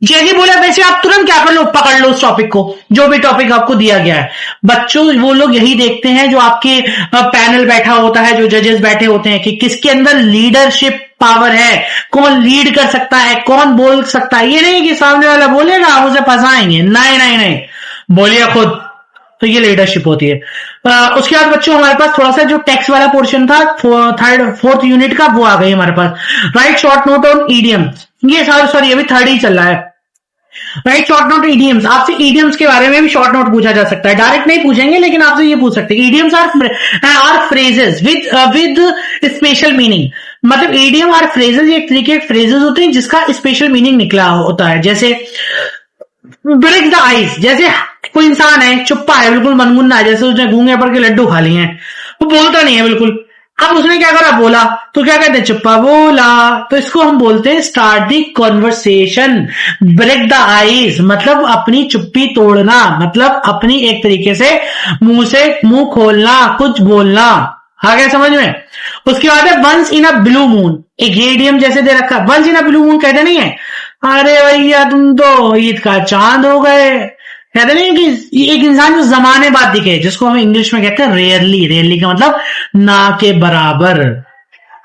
जैसे बोला वैसे आप तुरंत क्या कर लो, पकड़ लो उस टॉपिक को, जो भी टॉपिक आपको दिया गया है। बच्चों वो लोग यही देखते हैं जो आपके पैनल बैठा होता है, जो जजेस बैठे होते हैं, कि किसके अंदर लीडरशिप पावर है, कौन लीड कर सकता है, कौन बोल सकता है। ये नहीं कि सामने वाला बोलेगा आप उसे फंसाएंगे, नहीं नहीं नहीं, बोलिए खुद। तो ये लीडरशिप होती है। उसके बाद बच्चों हमारे पास थोड़ा सा जो टेक्स्ट वाला पोर्शन था, फोर्थ यूनिट का, वो आ गई हमारे पास। Write short note on idiom, ये सॉरी अभी थर्ड ही चल रहा है। राइट शॉर्ट नोट ईडियम्स, आपसे ईडियम्स के बारे में भी शॉर्ट नोट पूछा जा सकता है, डायरेक्ट नहीं पूछेंगे लेकिन आपसे ये पूछ सकते हैं। Idioms are phrases with special meaning. मतलब ईडियम और फ्रेजेस एक तरीके के फ्रेजेस होते हैं जिसका स्पेशल मीनिंग निकला होता है। जैसे ब्रेक द आइस, जैसे कोई इंसान है चुप्पा है, बिल्कुल मनमुन्ना है, जैसे उसने गूंगे पर के लड्डू खा लिए हैं, वो बोलता नहीं है बिल्कुल। अब उसने क्या करा, बोला, तो क्या कहते हैं, चुप्पा बोला। तो इसको हम बोलते हैं start the conversation. Break the ice मतलब अपनी चुप्पी तोड़ना, मतलब अपनी एक तरीके से मुंह खोलना, कुछ बोलना। आ गया समझ में। उसके बाद है once in a blue moon, एक ईडियम जैसे दे रखा है। Once in a blue moon कहते नहीं है, अरे भैया तुम तो ईद का चांद हो गए, कहते नहीं कि एक इंसान जो जमाने बाद दिखे, जिसको हम इंग्लिश में कहते हैं रेयरली। रेयरली का मतलब ना के बराबर,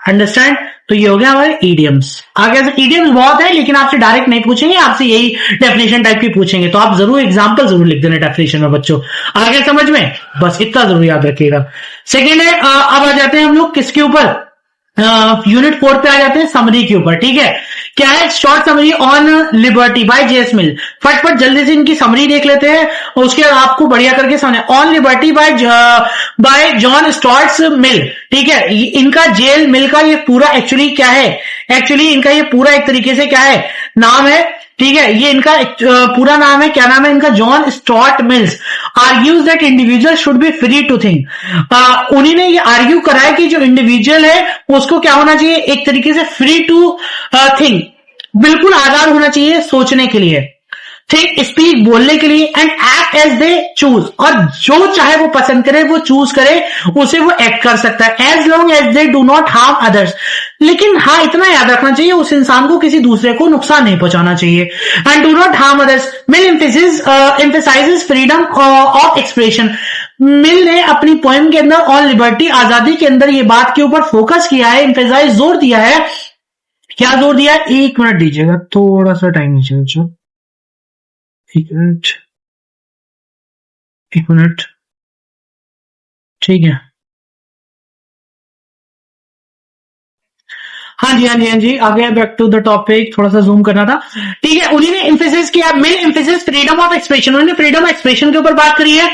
अंडरस्टैंड। तो ये हो गया हमारे ईडियम्स। आगे से ईडियम्स बहुत है लेकिन आपसे डायरेक्ट नहीं पूछेंगे, आपसे यही डेफिनेशन टाइप की पूछेंगे, तो आप जरूर एग्जांपल जरूर लिख देना डेफिनेशन में बच्चों। आगे समझ में, बस इतना जरूर याद रखिएगा। सेकेंड है, अब आ जाते हैं हम लोग किसके ऊपर, यूनिट 4 पे आ जाते हैं, समरी के ऊपर। ठीक है, क्या है, short summary on liberty by JS Mill. फटफट जल्दी से इनकी समरी देख लेते हैं, उसके बाद आपको बढ़िया करके समझे। On liberty bye John Stuart Mill. ठीक है, इनका जेल मिल का ये पूरा एक्चुअली क्या है, एक्चुअली इनका ये पूरा एक तरीके से क्या है, नाम है। ठीक है, ये इनका पूरा नाम है, क्या नाम है इनका, John Stuart Mills argues that individual should be free to think. उन्हीं ने ये आर्ग्यू करा है कि जो इंडिविजुअल है उसको क्या होना चाहिए, एक तरीके से फ्री टू थिंक, बिल्कुल आजाद होना चाहिए सोचने के लिए, थिंक स्पीक बोलने के लिए, and act as they choose, और जो चाहे वो पसंद करे, वो चूज करे, उसे वो एक्ट कर सकता है, as long as they do not harm others. लेकिन हाँ इतना याद रखना चाहिए, उस इंसान को किसी दूसरे को नुकसान नहीं पहुंचाना चाहिए। And do not harm others. Mill emphasises freedom of expression. Mill ने अपनी पोएम के अंदर ऑन लिबर्टी, आजादी के अंदर ये बात के ऊपर फोकस किया है, एम्फेसाइज जोर दिया है। क्या जोर दिया है, एक मिनट दीजिएगा, थोड़ा सा टाइम दीजिएगा, एक मिनट, ठीक है। हाँ जी हाँ जी हाँ जी, आगे बैक टू द टॉपिक, थोड़ा सा जूम करना था। ठीक है, उन्हीं ने एम्फेसिस किया, main emphasis freedom of expression. उन्होंने फ्रीडम ऑफ एक्सप्रेशन के ऊपर बात करी है,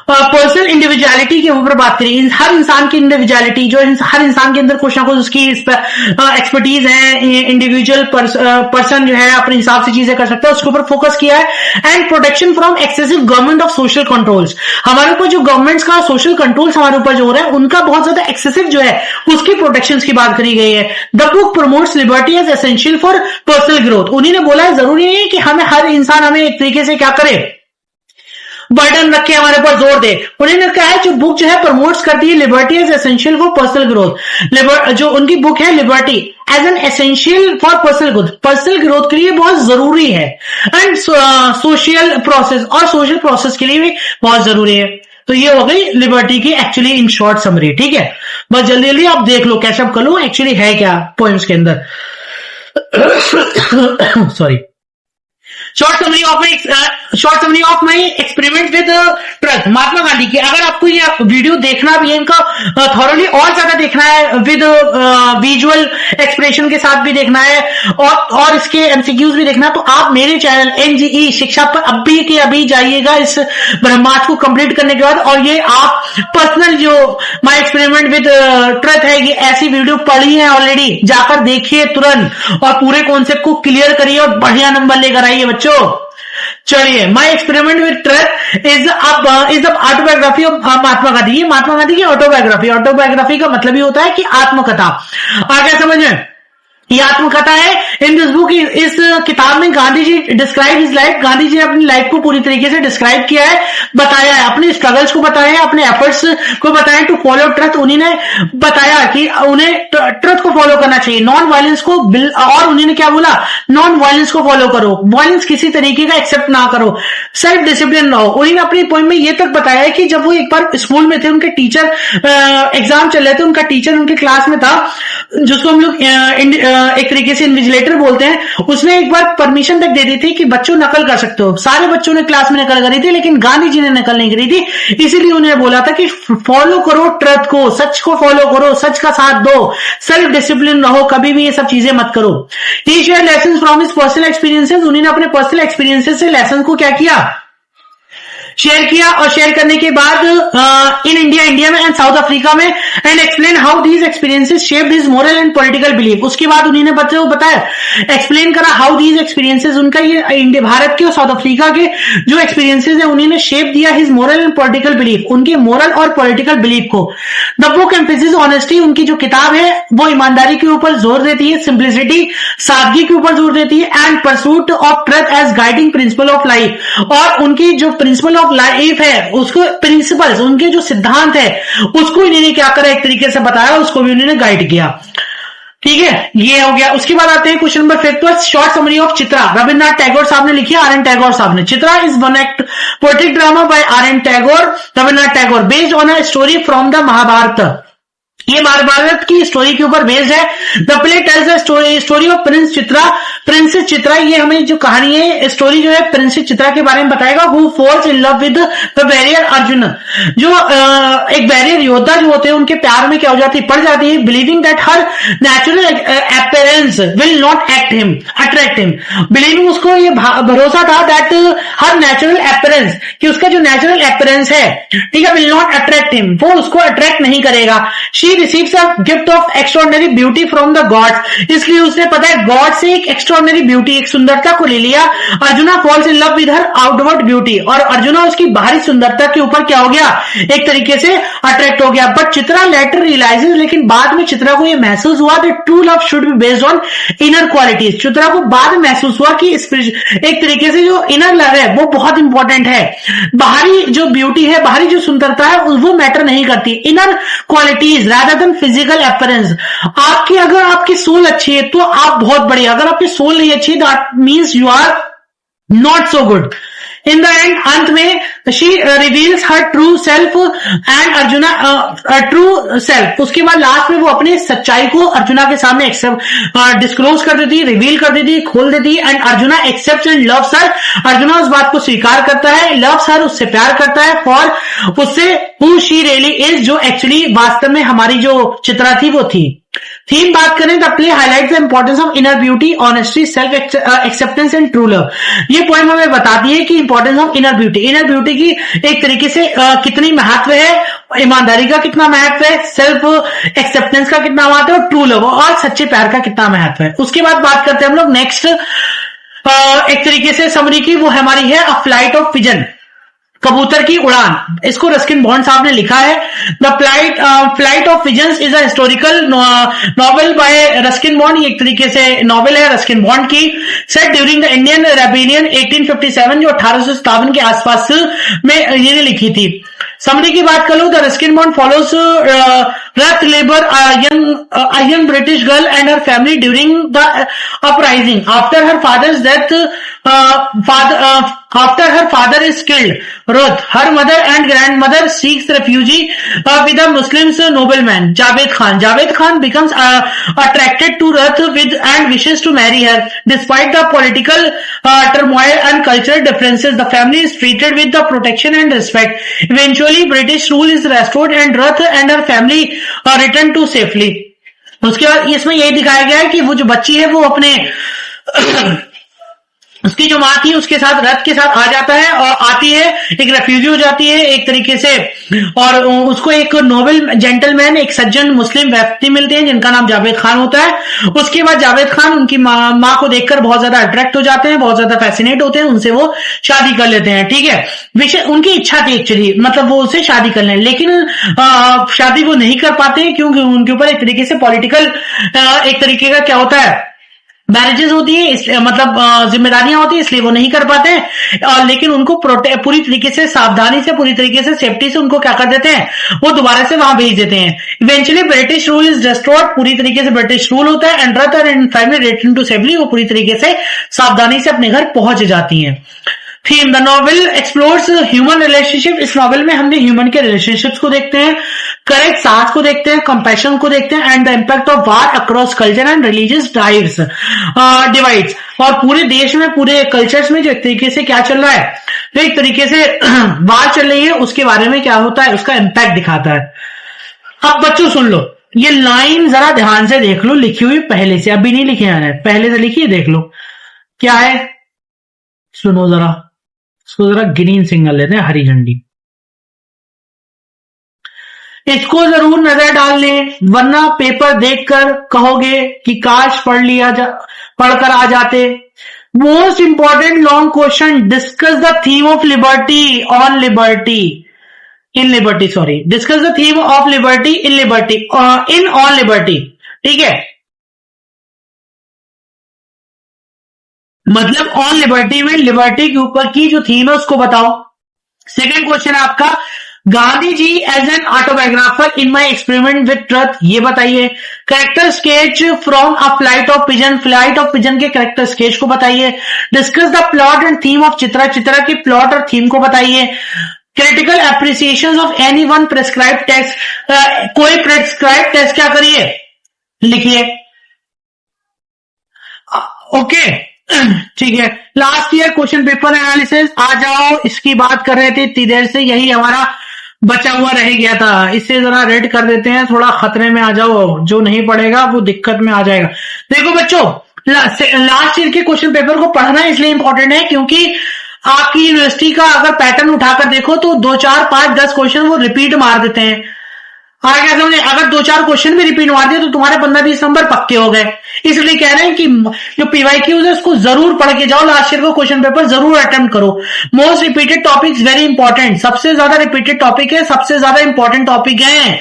पर्सनल इंडिविजुअलिटी के ऊपर बात करी है। हर इंसान की इंडिविजुअलिटी, जो हर इंसान के अंदर कुछ ना कुछ उसकी एक्सपर्टीज है, इंडिविजुअल पर्सन जो है अपने हिसाब से चीजें कर सकता है, उसके ऊपर फोकस किया है। And protection from excessive government of social controls. हमारे ऊपर जो गवर्नमेंट्स का सोशल कंट्रोल्स हमारे ऊपर जो हो रहा है, उनका बहुत ज्यादा एक्सेसिव जो है उसकी प्रोटेक्शन की बात करी गई है। The book promotes liberty as essential for personal growth. उन्हीं ने बोला है जरूरी नहीं है कि हमें हर इंसान हमें एक तरीके से क्या करे, बर्डन रखे, हमारे ऊपर जोर दे। उन्होंने कहा है जो बुक जो है प्रमोट्स करती है liberty as essential for personal growth. जो उनकी बुक है liberty as an essential for personal growth, personal growth के लिए बहुत जरूरी है, एंड सोशल प्रोसेस, और सोशल प्रोसेस के लिए भी बहुत जरूरी है। तो ये हो गई लिबर्टी की एक्चुअली इन शॉर्ट समरी। ठीक है, बस जल्दी जल्दी आप देख लो, कैचअप कर लो एक्चुअली है क्या पोएम्स के अंदर। Sorry. Short summary of my experiment with trust. Mahatma Gandhi की, अगर आपको ये वीडियो देखना भी है इनका थॉरली और ज्यादा देखना है, विद विजुअल एक्सप्रेशन के साथ भी देखना है और इसके एमसीक्यूज भी देखना है, तो आप मेरे चैनल एनजीई शिक्षा पर अभी के अभी जाइएगा इस ब्रह्मास्त्र को कंप्लीट करने के बाद, और ये आप पर्सनल जो माई एक्सपेरिमेंट विद ट्रथ है, ये ऐसी वीडियो पढ़ी है ऑलरेडी, जाकर देखिए तुरंत और पूरे कॉन्सेप्ट को क्लियर करिए और बढ़िया नंबर लेकर आइए बच्चों। चलिए, my experiment with truth is the autobiography of Mahatma Gandhi. ये महात्मा गांधी की ऑटोबायोग्राफी का मतलब ये होता है कि आत्मकथा। आगे समझें, ये आत्मकथा है। इन दिस बुक, इस किताब में Gandhi ji describe his life, Gandhi ji ने अपनी लाइफ को पूरी तरीके से डिस्क्राइब किया है, बताया है, अपने स्ट्रगल्स को बताया है, अपने एफर्ट्स को बताया टू फॉलो ट्रथ। उन्हीं ने बताया कि उन्हें ट्रथ को फॉलो करना चाहिए, नॉन वायलेंस को, और उन्होंने क्या बोला, नॉन वायलेंस को फॉलो करो, वायलेंस किसी तरीके का एक्सेप्ट ना करो, सेल्फ डिसिप्लिन रहो। उन्होंने अपनी पॉइंट में ये तक बताया है कि जब वो एक बार स्कूल में थे, उनके टीचर एग्जाम चल रहे थे, उनका टीचर उनके क्लास में था, जिसको हम लोग एक तरीके से इन्विजिलेटर बोलते हैं, उसने एक बार परमिशन तक दे दी थी कि बच्चों नकल कर सकते हो। सारे बच्चों ने क्लास में नकल करी थी, लेकिन गांधी जी ने नकल नहीं करी थी। इसीलिए उन्हें बोला था कि फॉलो करो ट्रथ को, सच को फॉलो करो, सच का साथ दो, सेल्फ डिसिप्लिन रहो, कभी भी ये सब चीजें मत करो। He share lessons from his personal experiences. उन्होंने अपने पर्सनल एक्सपीरियंसेस से लेसन को क्या किया, शेयर किया, और शेयर करने के बाद इन इंडिया में एंड साउथ अफ्रीका में, and explain how these experiences shaped his moral and political belief. उसके बाद उन्होंने बच्चों को बताया, एक्सप्लेन करा हाउ दीज एक्सपीरियंसेस, उनका ये इंडिया, भारत के और साउथ अफ्रीका के जो एक्सपीरियंसेस है, उन्होंने शेप दिया his moral and political belief, उनके मोरल और पॉलिटिकल बिलीफ को। द बुक एम्फेसिस ऑनेस्टी, उनकी जो किताब है वो ईमानदारी के ऊपर जोर देती है, सिंप्लिसिटी, सादगी के ऊपर जोर देती है, and pursuit of truth as guiding principle of life. और उनकी जो प्रिंसिपल लाइफ है, उसको प्रिंसिपल्स, उनके जो सिद्धांत है, उसको इन्होंने क्या करा, एक तरीके से बताया, उसको भी उन्होंने गाइड किया। ठीक है, ये हो गया। उसके बाद आते हैं question number 5, short summary of Chitra. Rabindranath Tagore साहब ने लिखी, आर.एन. टैगोर साहब ने। Chitra is one act poetic drama by RN. Tagore, Rabindranath Tagore, based on a story from the Mahabharata. ये महाभारत की स्टोरी के ऊपर बेस्ड है। The play tells the story of prince Chitra. Princess Chitra, ये हमें जो कहानी है, स्टोरी जो है प्रिंसेस चित्रा के बारे में बताएगा। Who falls in love with the barrier Arjun, जो एक बैरियर योद्धा जो होते हैं, उनके प्यार में क्या हो जाती है, पड़ जाती है। Believing that her natural appearance will not attract him, believing, उसको ये भरोसा था दैट हर नेचुरल अपीयरेंस, कि उसका जो नेचुरल अपीयरेंस है, ठीक है, विल नॉट अट्रैक्ट हिम, वो उसको अट्रैक्ट नहीं करेगा। She receives a gift of extraordinary beauty from the gods, इसलिए उसने पता है गॉड से एक एक्स्ट्राऑर्डिनरी ब्यूटी, एक सुंदरता को ले लिया। Arjuna falls in love with her outward beauty, और अर्जुना उसकी बाहरी सुंदरता के ऊपर क्या हो गया, एक तरीके से अट्रैक्ट हो गया। बट चित्रा लेटर रियलाइजेस, लेकिन बाद में चित्रा को यह महसूस हुआ that true love should be based on inner qualities. Chitra को बाद में महसूस हुआ कि एक तरीके से जो इनर लव है वो बहुत इंपॉर्टेंट है, बाहरी जो ब्यूटी है, बाहरी जो सुंदरता है, वो मैटर नहीं करती, inner qualities rather than physical appearance। आपकी, अगर आपकी सोल अच्छी है तो आप बहुत बढ़िया, अगर आपकी सोल नहीं अच्छी, that means you are not so good। In the end, अंत में she reveals her true self and arjuna true self. उसके बाद लास्ट में वो अपने सच्चाई को अर्जुना के सामने डिस्क्लोज कर देती, रिवील कर देती, खोल देती, and arjuna accepts and loves her. Arjuna उस बात को स्वीकार करता है, लव्स हर, उससे प्यार करता है, फॉर उससे हु शी रियली इज, जो एक्चुअली वास्तव में हमारी जो चित्रा थी वो थी। थीम बात करें, the play highlight the importance of inner beauty, honesty, self acceptance and true love. ये पॉइंट हमें बताती है कि इंपॉर्टेंस ऑफ इनर ब्यूटी की एक तरीके से कितनी महत्व है, ईमानदारी का कितना महत्व है, सेल्फ एक्सेप्टेंस का कितना महत्व है, और ट्रू लव और सच्चे प्यार का कितना महत्व है। उसके बाद बात करते हैं हम लोग नेक्स्ट एक तरीके से समरी की, वो हमारी है अ फ्लाइट ऑफ पिजन, कबूतर की उड़ान। इसको रस्किन बॉन्ड साहब ने लिखा है। The flight of pigeons is a historical novel by Ruskin Bond. ये एक तरीके से नॉवेल है रस्किन बॉन्ड की, set during the Indian rebellion 1857, जो 1857 के आसपास में ये लिखी थी। समरी की बात करूं, the Ruskin bond Rath labor a young British girl and her family during the uprising. After her father's death, after her father is killed, Rath, her mother and grandmother seeks refuge with a Muslim nobleman, Javed Khan. Javed Khan becomes attracted to Rath and wishes to marry her. Despite the political turmoil and cultural differences, the family is treated with the protection and respect. Eventually, British rule is restored and Rath and her family return to safely. उसके बाद इसमें यही दिखाया गया है कि वो जो बच्ची है वो अपने उसकी जो माँ थी उसके साथ रथ के साथ आ जाता है और आती है, एक रेफ्यूजी हो जाती है एक तरीके से, और उसको एक नोबल जेंटलमैन, एक सज्जन मुस्लिम व्यक्ति मिलते हैं जिनका नाम जावेद खान होता है। उसके बाद जावेद खान उनकी माँ को देखकर बहुत ज्यादा अट्रैक्ट हो जाते हैं, बहुत ज्यादा फैसिनेट होते हैं, उनसे वो शादी कर लेते हैं। ठीक है, विषय उनकी इच्छा थी एक्चुअली, मतलब वो उससे शादी कर लें, लेकिन शादी वो नहीं कर पाते हैं क्योंकि उनके ऊपर एक तरीके से पॉलिटिकल एक तरीके का क्या होता है, मैरिजेस होती है, मतलब जिम्मेदारियां होती है, इसलिए वो नहीं कर पाते हैं। और लेकिन उनको पूरी तरीके से सावधानी से, पूरी तरीके से सेफ्टी से उनको क्या कर देते हैं, वो दोबारा से वहां भेज देते हैं। Eventually British rule is restored, पूरी तरीके से ब्रिटिश रूल होता है and Ruth and family return to safely, वो पूरी तरीके से सावधानी से अपने घर पहुंच जाती हैं। Theme, the novel explores human relationship. इस नॉवेल में हमने ह्यूमन के रिलेशनशिप्स को देखते हैं, करेक्ट साथ को देखते हैं, कंपैशन को देखते हैं and the impact of war across culture and religious divides. और पूरे देश में, पूरे कल्चर्स में जो एक तरीके से क्या चल रहा है, तो एक तरीके से वार चल रही है, उसके बारे में क्या होता है, उसका इम्पैक्ट दिखाता है। अब बच्चों सुन लो, ये लाइन जरा ध्यान से देख लो, लिखी हुई पहले से, अभी नहीं लिखी है, पहले से लिखी है, देख लो क्या है, सुनो जरा, इसको जरा ग्रीन सिग्नल लेते हैं, हरी झंडी। इसको जरूर नजर डाल लें, वरना पेपर देखकर कहोगे कि काश पढ़कर आ जाते। Most important long question, discuss the theme of liberty on liberty in liberty, sorry, discuss the theme of liberty in liberty in on liberty. ठीक है, मतलब ऑन लिबर्टी में लिबर्टी के ऊपर की जो थीम है उसको बताओ। सेकंड क्वेश्चन है आपका, Gandhi ji as an autobiographer in my experiment with truth, ये बताइए। Character sketch from a flight of pigeon, flight of pigeon के कैरेक्टर स्केच को बताइए। Discuss the plot and theme of Chitra, Chitra की प्लॉट और थीम को बताइए। Critical appreciation of any one prescribe test, कोई प्रेस्क्राइब टेस्ट क्या करिए, लिखिए। ओके, ठीक है। Last year question paper analysis, आ जाओ, इसकी बात कर रहे थे इतनी देर से, यही हमारा बचा हुआ रह गया था, इससे जरा रेड कर देते हैं, थोड़ा खतरे में आ जाओ, जो नहीं पढ़ेगा वो दिक्कत में आ जाएगा। देखो बच्चों, लास्ट ईयर के क्वेश्चन पेपर को पढ़ना इसलिए इंपॉर्टेंट है क्योंकि आपकी यूनिवर्सिटी का अगर पैटर्न उठाकर देखो तो 2, 4, 5, 10 क्वेश्चन वो रिपीट मार देते हैं। आगे समझे, अगर 2, 4 क्वेश्चन भी रिपीट मार दिए तो तुम्हारे 15-20 नंबर पक्के हो गए। इसलिए कह रहे हैं कि जो पीवाईक्यूज है उसको जरूर पढ़ के जाओ, लास्ट ईयर को क्वेश्चन पेपर जरूर अटेम्प्ट करो। Most repeated topics very important, सबसे ज्यादा रिपीटेड टॉपिक है, सबसे ज्यादा इंपॉर्टेंट टॉपिक है,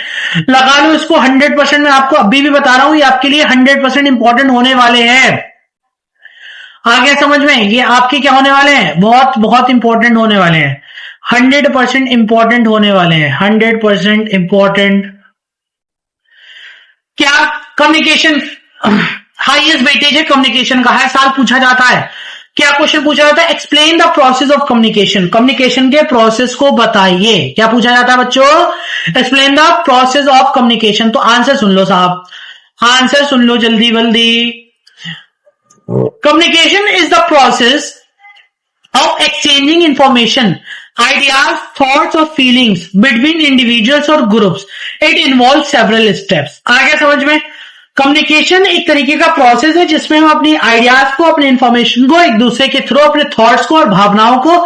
लगा लो इसको 100%। मैं आपको अभी भी बता रहा हूं, ये आपके लिए 100% इंपॉर्टेंट होने वाले हैं। आगे समझ में, ये आपके क्या होने वाले हैं, बहुत बहुत इंपॉर्टेंट होने वाले हैं, 100% इंपॉर्टेंट होने वाले हैं, 100% इंपॉर्टेंट। क्या कम्युनिकेशन हाईएस्ट वेटेज है, कम्युनिकेशन का हर साल पूछा जाता है। क्या क्वेश्चन पूछा जाता है, explain the process of communication, communication के प्रोसेस को बताइए। क्या पूछा जाता है बच्चों, explain the process of communication. तो आंसर सुन लो साहब, आंसर सुन लो जल्दी जल्दी। Communication is the process of exchanging information, ideas, thoughts or feelings between individuals or groups. It involves several steps. आ गया समझ में? कम्युनिकेशन एक तरीके का प्रोसेस है जिसमें हम अपनी आइडियाज को, अपने इंफॉर्मेशन को एक दूसरे के थ्रू, अपने थॉट्स को और भावनाओं को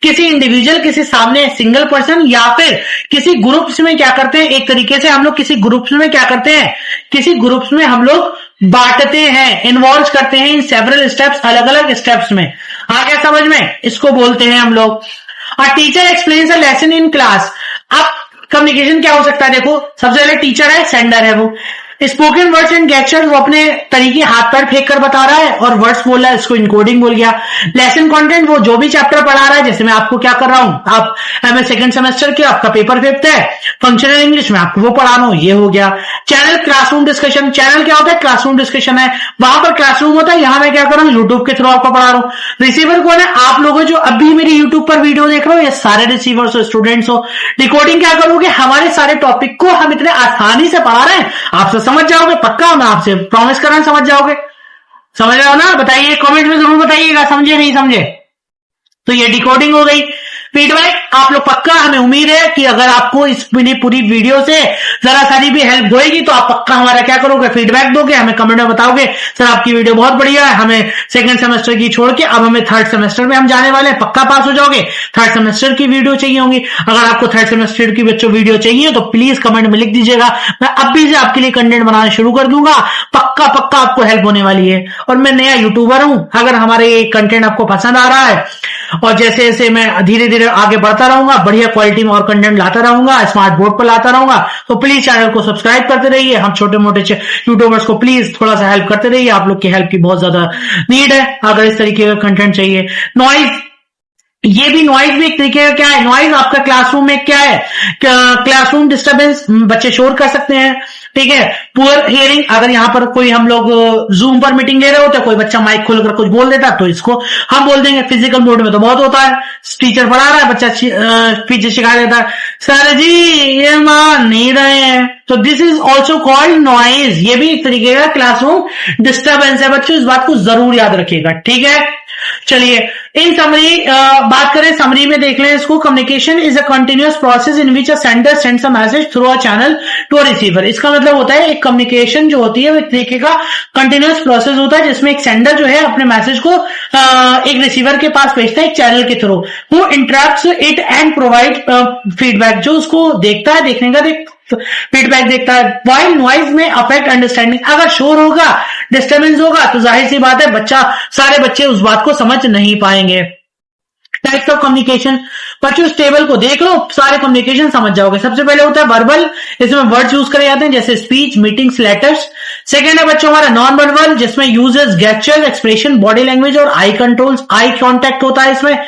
किसी इंडिविजुअल, किसी सामने सिंगल पर्सन या फिर किसी ग्रुप्स में क्या करते हैं, एक तरीके से हम लोग किसी ग्रुप्स में क्या करते हैं, किसी ग्रुप्स में हम लोग बांटते हैं, इन्वॉल्व करते हैं इन सेवरल स्टेप्स, अलग अलग स्टेप्स में। आ गया समझ में? इसको बोलते हैं हम लोग। A teacher explains a lesson in class. अब कम्युनिकेशन क्या हो सकता है, देखो सबसे पहले टीचर है, सेंडर है, वो स्पोकन वर्ड्स एंड गेस्चर्स वो अपने तरीके हाथ पैर फेंक कर बता रहा है और वर्ड्स बोल रहा है, इसको इनकोडिंग बोल गया। लेसन कंटेंट वो जो भी चैप्टर पढ़ा रहा है, जैसे मैं आपको क्या कर रहा हूं, आप एमए सेकंड सेमेस्टर के आपका पेपर 5th है, फंक्शनल इंग्लिश में आपको वो पढ़ा रहा हूं, ये हो गया। चैनल क्लासरूम डिस्कशन, चैनल क्या होता है, क्लासरूम डिस्कशन है, वहां पर क्लासरूम होता है, यहां मैं क्या कर रहा हूं, यूट्यूब के थ्रू आपको पढ़ा रहा हूं। रिसीवर कौन है, आप लोग जो अभी मेरी यूट्यूब पर वीडियो देख रहे हो, ये सारे रिसीवर्स हो, स्टूडेंट्स हो। डिकोडिंग क्या करोगे, हमारे सारे टॉपिक को हम इतने आसानी से पढ़ा रहे हैं, आपसे समझ जाओगे, पक्का मैं आपसे प्रॉमिस कर रहा हूं समझ जाओगे। समझ रहे हो ना, बताइए कमेंट में जरूर बताइएगा, समझे नहीं समझे। तो ये डिकोडिंग हो गई। फीडबैक आप लोग पक्का, हमें उम्मीद है कि अगर आपको इस पूरी वीडियो से जरा सारी भी हेल्प होएगी तो आप पक्का हमारा क्या करोगे, फीडबैक दोगे, हमें कमेंट में बताओगे सर आपकी वीडियो बहुत बढ़िया है, हमें सेकंड सेमेस्टर की छोड़ के अब हमें थर्ड सेमेस्टर में हम जाने वाले हैं, पक्का पास हो जाओगे। थर्ड सेमेस्टर की वीडियो चाहिए होंगी, अगर आपको थर्ड सेमेस्टर की बच्चों वीडियो चाहिए तो प्लीज कमेंट में लिख दीजिएगा, मैं अभी से आपके लिए कंटेंट बनाना शुरू कर दूंगा, पक्का पक्का आपको हेल्प होने वाली है। और मैं नया यूट्यूबर हूं, अगर हमारे ये कंटेंट आपको पसंद आ रहा है और जैसे जैसे मैं धीरे धीरे आगे बढ़ता रहूंगा, बढ़िया क्वालिटी में और कंटेंट लाता रहूंगा, स्मार्ट बोर्ड पर लाता रहूंगा, तो प्लीज चैनल को सब्सक्राइब करते रहिए। हम छोटे मोटे यूट्यूबर्स को प्लीज थोड़ा सा हेल्प करते रहिए, आप लोग की हेल्प की बहुत ज्यादा नीड है अगर इस तरीके का कंटेंट चाहिए। नॉइज, ये भी नॉइज भी एक तरीके का क्या है, नॉइज आपका क्लासरूम में क्या है, क्लासरूम डिस्टर्बेंस, बच्चे शोर कर सकते हैं, ठीक है। पुअर हियरिंग, अगर यहां पर कोई हम लोग जूम पर मीटिंग ले रहे होते हैं, कोई बच्चा माइक खोलकर कुछ बोल देता तो इसको हम बोल देंगे। फिजिकल मोड में तो बहुत होता है, टीचर पढ़ा रहा है, बच्चा पीछे शिखा देता है, सर जी ये मान नहीं रहे हैं, तो this is also called noise. ये भी एक तरीके का क्लासरूम डिस्टर्बेंस है बच्चों, इस बात को जरूर याद रखिएगा, ठीक है। चलिए इन समरी बात करें, समरी में देख लें इसको। Communication is a continuous process in which a sender sends a message through a channel to a receiver. इसका मतलब होता है एक कम्युनिकेशन जो होती है वो एक तरीके का कंटिन्यूअस प्रोसेस होता है जिसमें एक सेंडर जो है अपने मैसेज को एक रिसीवर के पास भेजता है एक चैनल के through, who interrupts it and provide feedback, जो उसको देखता है, देखने का फीडबैक देखता है। वाइल नॉइज में अफेक्ट अंडरस्टैंडिंग, अगर शोर होगा, डिस्टर्बेंस होगा तो जाहिर सी बात है सारे बच्चे उस बात को समझ नहीं पाएंगे। टाइप्स ऑफ कम्युनिकेशन, बच्चों इस टेबल को देख लो, सारे कम्युनिकेशन समझ जाओगे। सबसे पहले होता है वर्बल, इसमें वर्ड्स यूज करे जाते हैं जैसे स्पीच, मीटिंग्स, लेटर्स। सेकंड है बच्चों हमारा नॉन वर्बल, जिसमें uses gesture, expression, body language और आई कंट्रोल्स, आई कांटेक्ट होता है इसमें,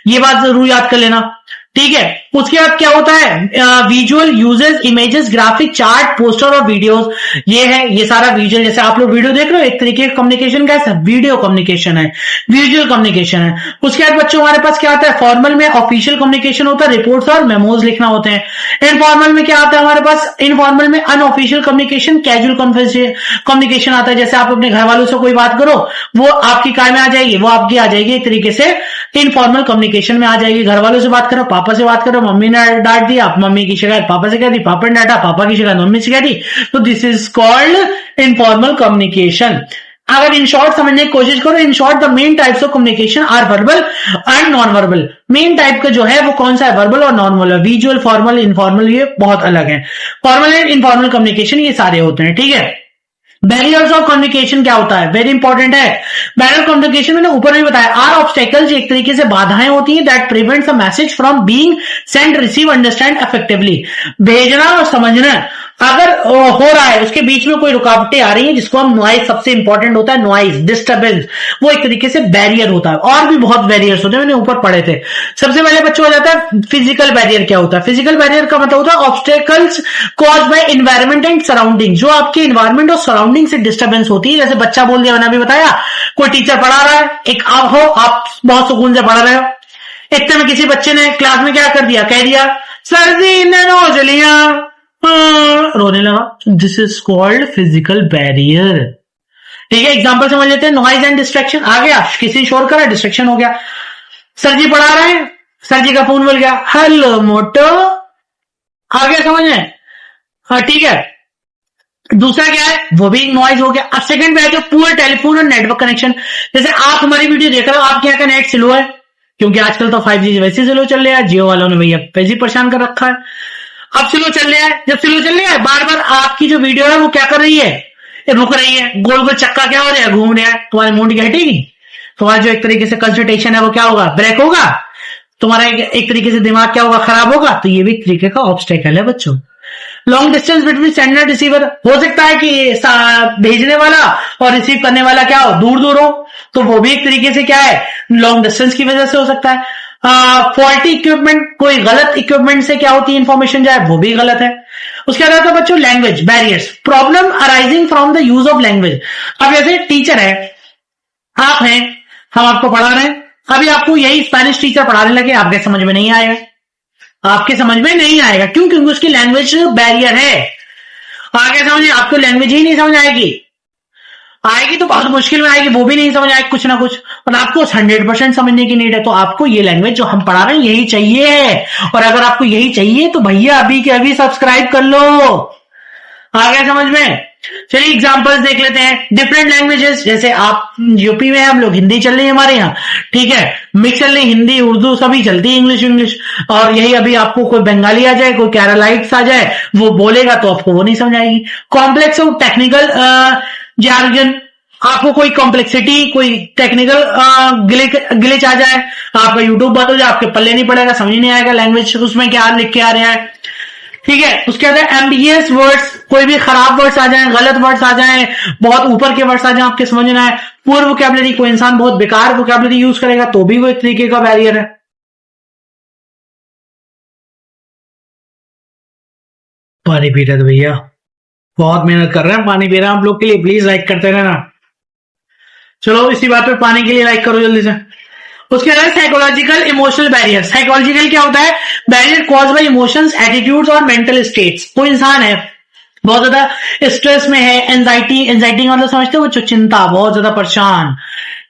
ये बात जरूर याद कर लेना, ठीक है। उसके बाद क्या होता है, visual uses, images, graphic, chart, poster और वीडियोस, ये है, ये सारा विजुअल, जैसे आप लोग वीडियो देख रहे हो, एक तरीके का कम्युनिकेशन का है, वीडियो कम्युनिकेशन है, विजुअल कम्युनिकेशन है। उसके बाद बच्चों हमारे पास क्या आता है, फॉर्मल में ऑफिशियल कम्युनिकेशन होता है, रिपोर्ट्स और मेमोज लिखना होते हैं। इनफॉर्मल में क्या आता है हमारे पास, इनफॉर्मल में अनऑफिशियल कम्युनिकेशन, कैजुअल कम्युनिकेशन आता है, जैसे आप अपने घर वालों से कोई बात करो, वो आपकी कार में आ जाएगी, वो आपकी आ जाएगी, एक तरीके से इनफॉर्मल कम्युनिकेशन में आ जाएगी। घर वालों से बात करो, पापा से बात करो, मम्मी ने डांट दिया, आप मम्मी की शिकायत पापा से कह दी, पापा ने डांटा, पापा की शिकायत मम्मी से कह दी, तो this is called informal communication. अगर इन शॉर्ट समझने की कोशिश करो, in short the main types of communication are verbal and non verbal. Main type का जो है वो कौन सा है, वर्बल और non verbal. Visual, formal, informal ये बहुत अलग है। फॉर्मल एंड इनफॉर्मल कम्युनिकेशन ये सारे होते हैं, ठीक है। बैरियर्स ऑफ कम्युनिकेशन क्या होता है, वेरी इंपॉर्टेंट है। बैरियर कम्युनिकेशन मैंने ऊपर भी बताया, आर ऑब्स्टेकल्स, एक तरीके से बाधाएं होती हैं, that prevents a message from being send, receive, understand effectively. भेजना और समझना अगर हो रहा है, उसके बीच में कोई रुकावटें आ रही हैं, जिसको हम नॉइज, सबसे इंपॉर्टेंट होता है नॉइज, डिस्टर्बेंस, वो एक तरीके से बैरियर होता है। और भी बहुत बैरियर्स होते हैं, मैंने ऊपर पढ़े थे। सबसे पहले बच्चों हो जाता है फिजिकल बैरियर। क्या होता है फिजिकल बैरियर का मतलब होता है obstacles caused by environment and surrounding, जो आपके एनवायरनमेंट और सराउंडिंग से डिस्टर्बेंस होती है। जैसे बच्चा बोल दिया, मैंने अभी बताया, कोई टीचर पढ़ा रहा है, एक आप हो, आप बहुत सुकून से पढ़ रहे हो, इतने में किसी बच्चे ने क्लास में क्या कर दिया, कह दिया सर जी ने नोच लिया, रोने लगा। This is called physical barrier, ठीक है। एग्जांपल समझ लेते हैं, नॉइज एंड डिस्ट्रैक्शन। आ गया, किसी शोर करा, डिस्ट्रैक्शन हो गया। सर जी पढ़ा रहे हैं, सर जी का फोन मिल गया, हेलो मोटो, आ गया समझ में, हाँ ठीक है। दूसरा क्या है, वो भी नॉइज हो गया। अब सेकंड पे है जो पुअर टेलीफोन और नेटवर्क कनेक्शन। जैसे आप हमारी वीडियो देख रहे हो, आपके यहाँ का नेट स्लो है, क्योंकि आजकल तो 5G वैसे स्लो चल रहा है, जियो वालों ने भैया वैसे परेशान कर रखा है। अब स्लो चल रहा है, जब स्लो चल रहा है, बार बार आपकी जो वीडियो है वो क्या कर रही है, रुक रही है, गोल गोल चक्का क्या हो रहा है, घूम रहा है, तुम्हारी मूड क्या हटेगी, तुम्हारा जो एक तरीके से कंसंट्रेशन है वो क्या होगा, ब्रेक होगा, तुम्हारा एक तरीके से दिमाग क्या होगा, खराब होगा। तो ये भी एक तरीके का ऑब्स्टेकल है बच्चों। Long distance between sender receiver, हो सकता है कि भेजने वाला और रिसीव करने वाला क्या हो, दूर दूर हो, तो वो भी एक तरीके से क्या है, लॉन्ग डिस्टेंस की वजह से हो सकता है। फॉल्टी इक्विपमेंट, कोई गलत इक्विपमेंट से क्या होती है इंफॉर्मेशन जाए, वो भी गलत है। उसके बाद आता बच्चों language barriers, problem arising from the use of language. अब जैसे टीचर है, आप हैं, हम आपको पढ़ा रहे हैं, अभी आपको यही स्पेनिश टीचर पढ़ाने लगे, आपके समझ में नहीं आएगा, आपके समझ में नहीं आएगा, क्यों? क्योंकि उसकी लैंग्वेज बैरियर है। आगे समझिए, आपको लैंग्वेज ही नहीं समझ आएगी, आएगी तो बहुत मुश्किल में आएगी, वो भी नहीं समझ आएगी कुछ ना कुछ, और आपको 100% समझने की नीड है। तो आपको ये लैंग्वेज जो हम पढ़ा रहे हैं यही चाहिए है, और अगर आपको यही चाहिए तो भैया अभी के अभी सब्सक्राइब कर लो। आ गया समझ में? चलिए एग्जांपल्स देख लेते हैं। डिफरेंट लैंग्वेजेस, जैसे आप यूपी में हम लोग, हिंदी चल रही है हमारे यहाँ, ठीक है, मिक्स चल रही, हिंदी उर्दू सभी चलती है, इंग्लिश, और यही अभी आपको कोई बंगाली आ जाए, कोई केरलाइट्स आ जाए, वो बोलेगा तो आपको वो नहीं समझ आएगी। कॉम्प्लेक्स और टेक्निकल जार्गन, आपको कोई कॉम्प्लेक्सिटी, कोई टेक्निकल ग्लिच आ जाए, आपका यूट्यूब बंद हो जाए, आपके पल्ले नहीं पड़ेगा, समझ नहीं आएगा लैंग्वेज उसमें क्या लिख के आ रहा है, ठीक है। उसके बाद एम्बिगियस वर्ड्स, कोई भी खराब वर्ड्स आ जाएं, गलत वर्ड्स आ जाएं, बहुत ऊपर के वर्ड्स आ जाएं, आपके समझ ना आए। पूर्ण वोकैबुलरी, कोई इंसान बहुत बेकार वोकैबुलरी यूज करेगा तो भी वो एक तरीके का बैरियर है। पानी पी रहे थे भैया, बहुत मेहनत कर रहे हैं, पानी पी रहे हैं आप लोग के लिए, प्लीज लाइक करते रहना। चलो इसी बात पे पानी के लिए लाइक करो जल्दी से। उसके बाद साइकोलॉजिकल इमोशनल बैरियर। साइकोलॉजिकल क्या होता है? Barrier cause by emotions, attitudes और मेंटल स्टेट्स। कोई इंसान है बहुत ज्यादा स्ट्रेस में है, एंजाइटी मतलब समझते हो बच्चों, चिंता, बहुत ज्यादा परेशान,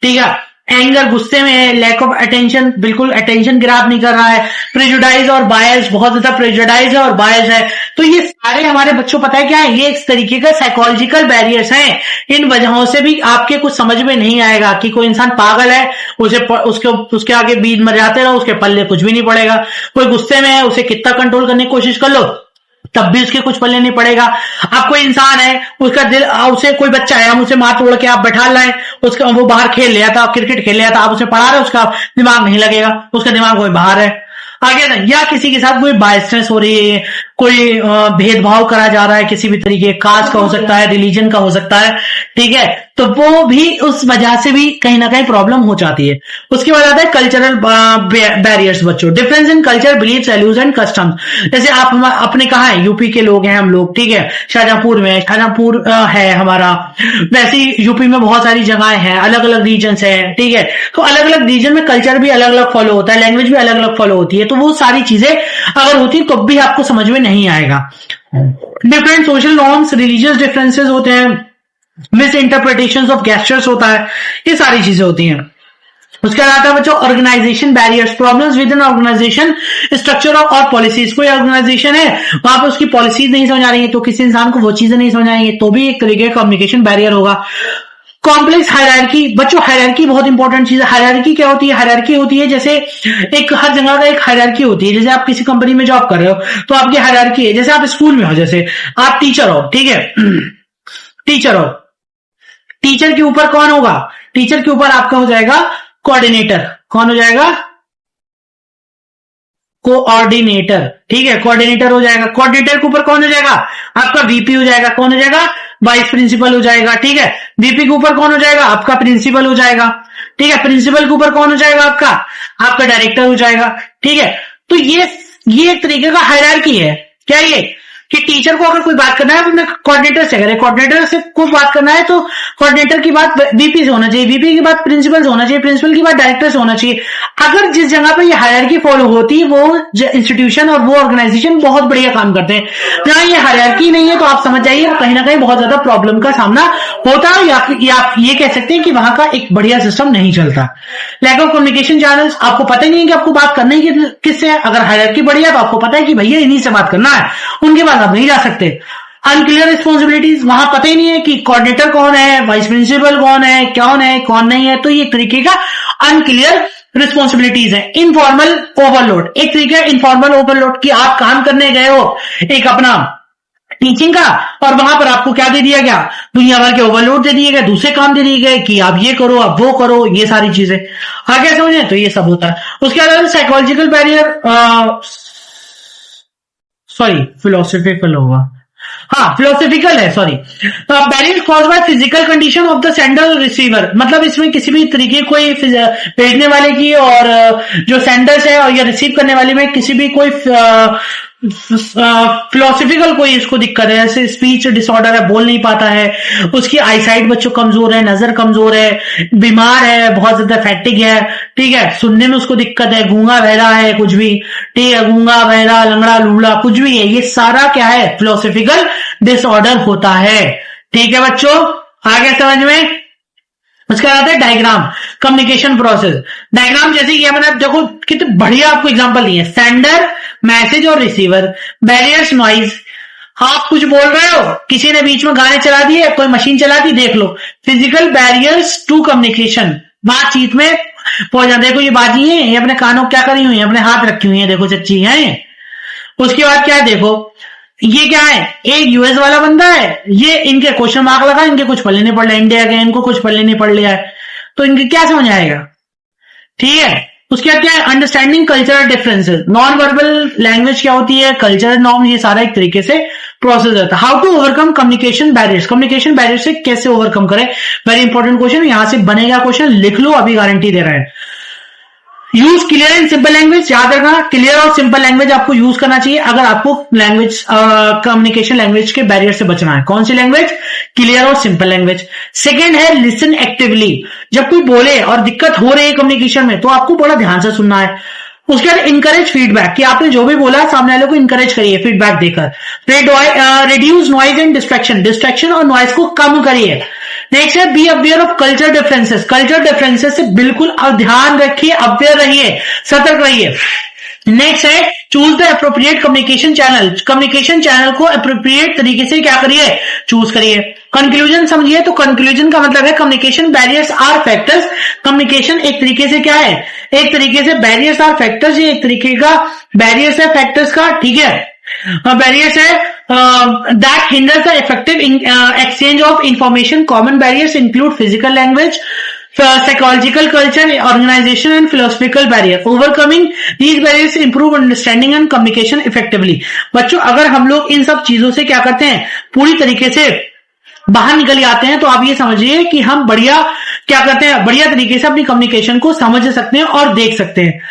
ठीक है, एंगर, गुस्से में है, लैक ऑफ अटेंशन, बिल्कुल अटेंशन ग्रैब नहीं कर रहा है, प्रेजुडाइज और बायस, बहुत ज्यादा प्रेजुडाइज है और बायस है। तो ये सारे हमारे बच्चों पता है क्या है, ये एक तरीके का साइकोलॉजिकल बैरियर्स हैं। इन वजहों से भी आपके कुछ समझ में नहीं आएगा कि कोई इंसान पागल है, उसके आगे बीज मर जाते रहो, उसके पल्ले कुछ भी नहीं पड़ेगा। कोई गुस्से में है, उसे कितना कंट्रोल करने की कोशिश कर लो तब भी उसके कुछ पल्ले नहीं पड़ेगा। आप कोई इंसान है, उसका दिल, उसे कोई बच्चा है, हम उसे मार तोड़ के आप बैठा लाए, उसका वो बाहर खेल लिया था, क्रिकेट खेल लिया था, आप उसे पढ़ा रहे, उसका दिमाग नहीं लगेगा, उसका दिमाग कोई बाहर है। आगे ना, या किसी के साथ कोई बायसनेस हो रही है, कोई भेदभाव करा जा रहा है किसी भी तरीके, कास्ट का हो सकता है, रिलीजन का हो सकता है, ठीक है, तो वो भी उस वजह से भी कहीं ना कहीं प्रॉब्लम हो जाती है। उसके बाद आता है कल्चरल बैरियर्स बच्चों, difference in culture, belief, values and customs. जैसे आप अपने कहा है, यूपी के लोग हैं हम लोग, ठीक है, शाहजहांपुर में, शाहजहांपुर है हमारा, वैसे ही यूपी में बहुत सारी जगहें हैं, अलग अलग रीजन है, ठीक है, तो अलग अलग रीजन में कल्चर भी अलग अलग फॉलो होता है, लैंग्वेज भी अलग अलग फॉलो होती है, तो वो सारी चीजें अगर होती तो भी आपको समझ में नहीं आएगा। Different social norms, religious differences होते हैं, मिस इंटरप्रिटेशन ऑफ गेस्चर्स होता है, ये सारी चीजें होती हैं। उसके बाद आता है बच्चों organisation barriers, problems within organisation structure और पॉलिसीज। कोई ऑर्गेनाइजेशन है, वहां पर उसकी पॉलिसीज नहीं समझ आ रही है, तो किसी इंसान को वो चीजें नहीं समझ आएंगे, तो भी एक तरीके का कम्युनिकेशन बैरियर होगा। कॉम्प्लेक्स हायरार्की बच्चों, हायरार्की बहुत इंपॉर्टेंट चीज है। हायरार्की क्या होती है? हायरार्की होती है जैसे एक हर जगह का एक हायरार्की होती है। जैसे आप किसी कंपनी में जॉब कर रहे हो तो आपकी हायरार्की है, जैसे आप स्कूल में हो, जैसे आप टीचर हो, ठीक है, टीचर हो, टीचर के ऊपर कौन होगा? टीचर के ऊपर आपका हो जाएगा कोऑर्डिनेटर। कौन हो जाएगा? कोऑर्डिनेटर, ठीक है, कोऑर्डिनेटर हो जाएगा। कोऑर्डिनेटर के ऊपर कौन हो जाएगा? आपका वीपी हो जाएगा। कौन हो जाएगा? वाइस प्रिंसिपल हो जाएगा, ठीक है। वीपी के ऊपर कौन हो जाएगा? आपका प्रिंसिपल हो जाएगा, ठीक है। प्रिंसिपल के ऊपर कौन हो जाएगा? आपका डायरेक्टर हो जाएगा, ठीक है। तो ये एक तरीके का हायरार्की है। क्या ये कि टीचर को अगर कोई बात करना है तो कोऑर्डिनेटर से करे, कोऑर्डिनेटर से कोई बात करना है तो कोऑर्डिनेटर की बात वीपी से होना चाहिए, वीपी की बात प्रिंसिपल से होना चाहिए, प्रिंसिपल की बात डायरेक्टर से होना चाहिए। अगर जिस जगह पे ये हायरार्की फॉलो होती है वो इंस्टीट्यूशन और वो ऑर्गेनाइजेशन बहुत बढ़िया काम करते हैं। जहां ये हायरार्की नहीं है तो आप समझ जाइए कहीं ना कहीं बहुत ज्यादा प्रॉब्लम का सामना होता है, या आप ये कह सकते हैं कि वहां का एक बढ़िया सिस्टम नहीं चलता। लैक ऑफ कम्युनिकेशन चैनल्स, आपको पता ही नहीं है कि आपको बात करनी है किससे है। अगर हायरार्की बढ़िया तो आपको पता है कि भैया इन्हीं से बात करना है, उनके बाद आप नहीं जा सकते। अनक्लियर रिस्पॉन्सिबिलिटीज, वहां पता ही नहीं है कि कोऑर्डिनेटर कौन है, वाइस प्रिंसिपल कौन है, कौन नहीं है, तो ये एक तरीके का अनक्लियर रिस्पॉन्सिबिलिटीज है। इनफॉर्मल ओवरलोड, एक तरीके का इनफॉर्मल ओवरलोड कि आप काम करने गए हो एक अपना टीचिंग का और वहां पर आपको क्या दे दिया गया? दुनिया भर के ओवरलोड दे दिए गए, दूसरे काम दे दिए गए कि आप ये करो, आप वो करो, ये सारी चीजें आगे समझे, तो ये सब होता है। उसके अलावा साइकोलॉजिकल बैरियर, सॉरी फिलोसफिकल होगा, हाँ फिलोसफिकल है, sorry. Barrier cause by physical condition of the sender receiver, मतलब इसमें किसी भी तरीके कोई भेजने वाले की और जो सेंडर्स है और या रिसीव करने वाले में किसी भी कोई फिलोसफिकल कोई इसको दिक्कत है, जैसे स्पीच डिसऑर्डर है, बोल नहीं पाता है, उसकी आईसाइट बच्चों कमजोर है, नजर कमजोर है, बीमार है, बहुत ज्यादा फैटिक है, ठीक है, सुनने में उसको दिक्कत है, गूंगा बहरा है, कुछ भी, ठीक है, गूंगा बहरा लंगड़ा लूला कुछ भी है, ये सारा क्या है, फिलोसफिकल डिसऑर्डर होता है। ठीक है बच्चों, आगे समझ में। उसका आता है डायग्राम, कम्युनिकेशन प्रोसेस। डायग्राम जैसे कि मैंने देखो कितने बढ़िया आपको एग्जांपल दिए, सेंडर, मैसेज और रिसीवर, बैरियर्स, नॉइज। आप कुछ बोल रहे हो, किसी ने बीच में गाने चला दिए, कोई मशीन चला दी, देख लो, फिजिकल बैरियर्स टू कम्युनिकेशन, बातचीत में पहुंच जाते। देखो ये बाजी है, ये अपने कानों क्या करी हुई है, अपने हाथ रखी हुई है, देखो सच्ची है ये। उसके बाद क्या है, देखो ये क्या है, एक यूएस वाला बंदा है, ये इनके क्वेश्चन मार्क लगा, इनके कुछ पढ़ने नहीं पड़ रहा, इंडिया के इनको कुछ पढ़ने नहीं पड़ लिया है, तो इनके क्या समझ आएगा, ठीक है। उसके बाद क्या है, understanding cultural differences, non verbal language क्या होती है, कल्चरल नॉर्म, ये सारा एक तरीके से प्रोसेस रहता है। How to overcome communication barriers, communication barrier से कैसे ओवरकम करें, वेरी इंपॉर्टेंट क्वेश्चन, यहां से बनेगा क्वेश्चन, लिख लो, अभी गारंटी दे रहे हैं। Use clear and simple language, याद रखना क्लियर और सिंपल लैंग्वेज आपको यूज करना चाहिए अगर आपको लैंग्वेज कम्युनिकेशन लैंग्वेज के बैरियर से बचना है। कौन सी लैंग्वेज, क्लियर और सिंपल लैंग्वेज। सेकंड है लिसन एक्टिवली, जब कोई बोले और दिक्कत हो रही है कम्युनिकेशन में तो आपको बड़ा ध्यान से सुनना है। उसके बाद इंकरेज फीडबैक, कि आपने जो भी बोला सामने वाले को इंकरेज करिए फीडबैक देकर। Reduce noise and distraction, distraction और नॉइज को कम करिए। नेक्स्ट है be aware of culture differences, culture differences से बिल्कुल ध्यान रखिए, अवेयर रहिए, सतर्क रहिए। नेक्स्ट है choose the appropriate communication channel, communication channel को अप्रोप्रिएट तरीके से क्या करिए, चूज करिए। कंक्लूजन समझिए, तो कंक्लूजन का मतलब है communication barriers are factors, communication एक तरीके से क्या है, एक तरीके से बैरियर्स आर फैक्टर्स, ये एक तरीके का बैरियर्स है फैक्टर्स का, ठीक है। बैरियर्स है that hinders the effective exchange of information, common barriers include physical language, psychological culture, organization and philosophical barrier. Overcoming these barriers improve understanding and communication effectively. बच्चों अगर हम लोग इन सब चीजों से क्या करते हैं, पूरी तरीके से बाहर निकल आते हैं, तो आप ये समझिए कि हम बढ़िया क्या करते हैं, बढ़िया तरीके से अपनी कम्युनिकेशन को समझ सकते हैं और देख सकते हैं।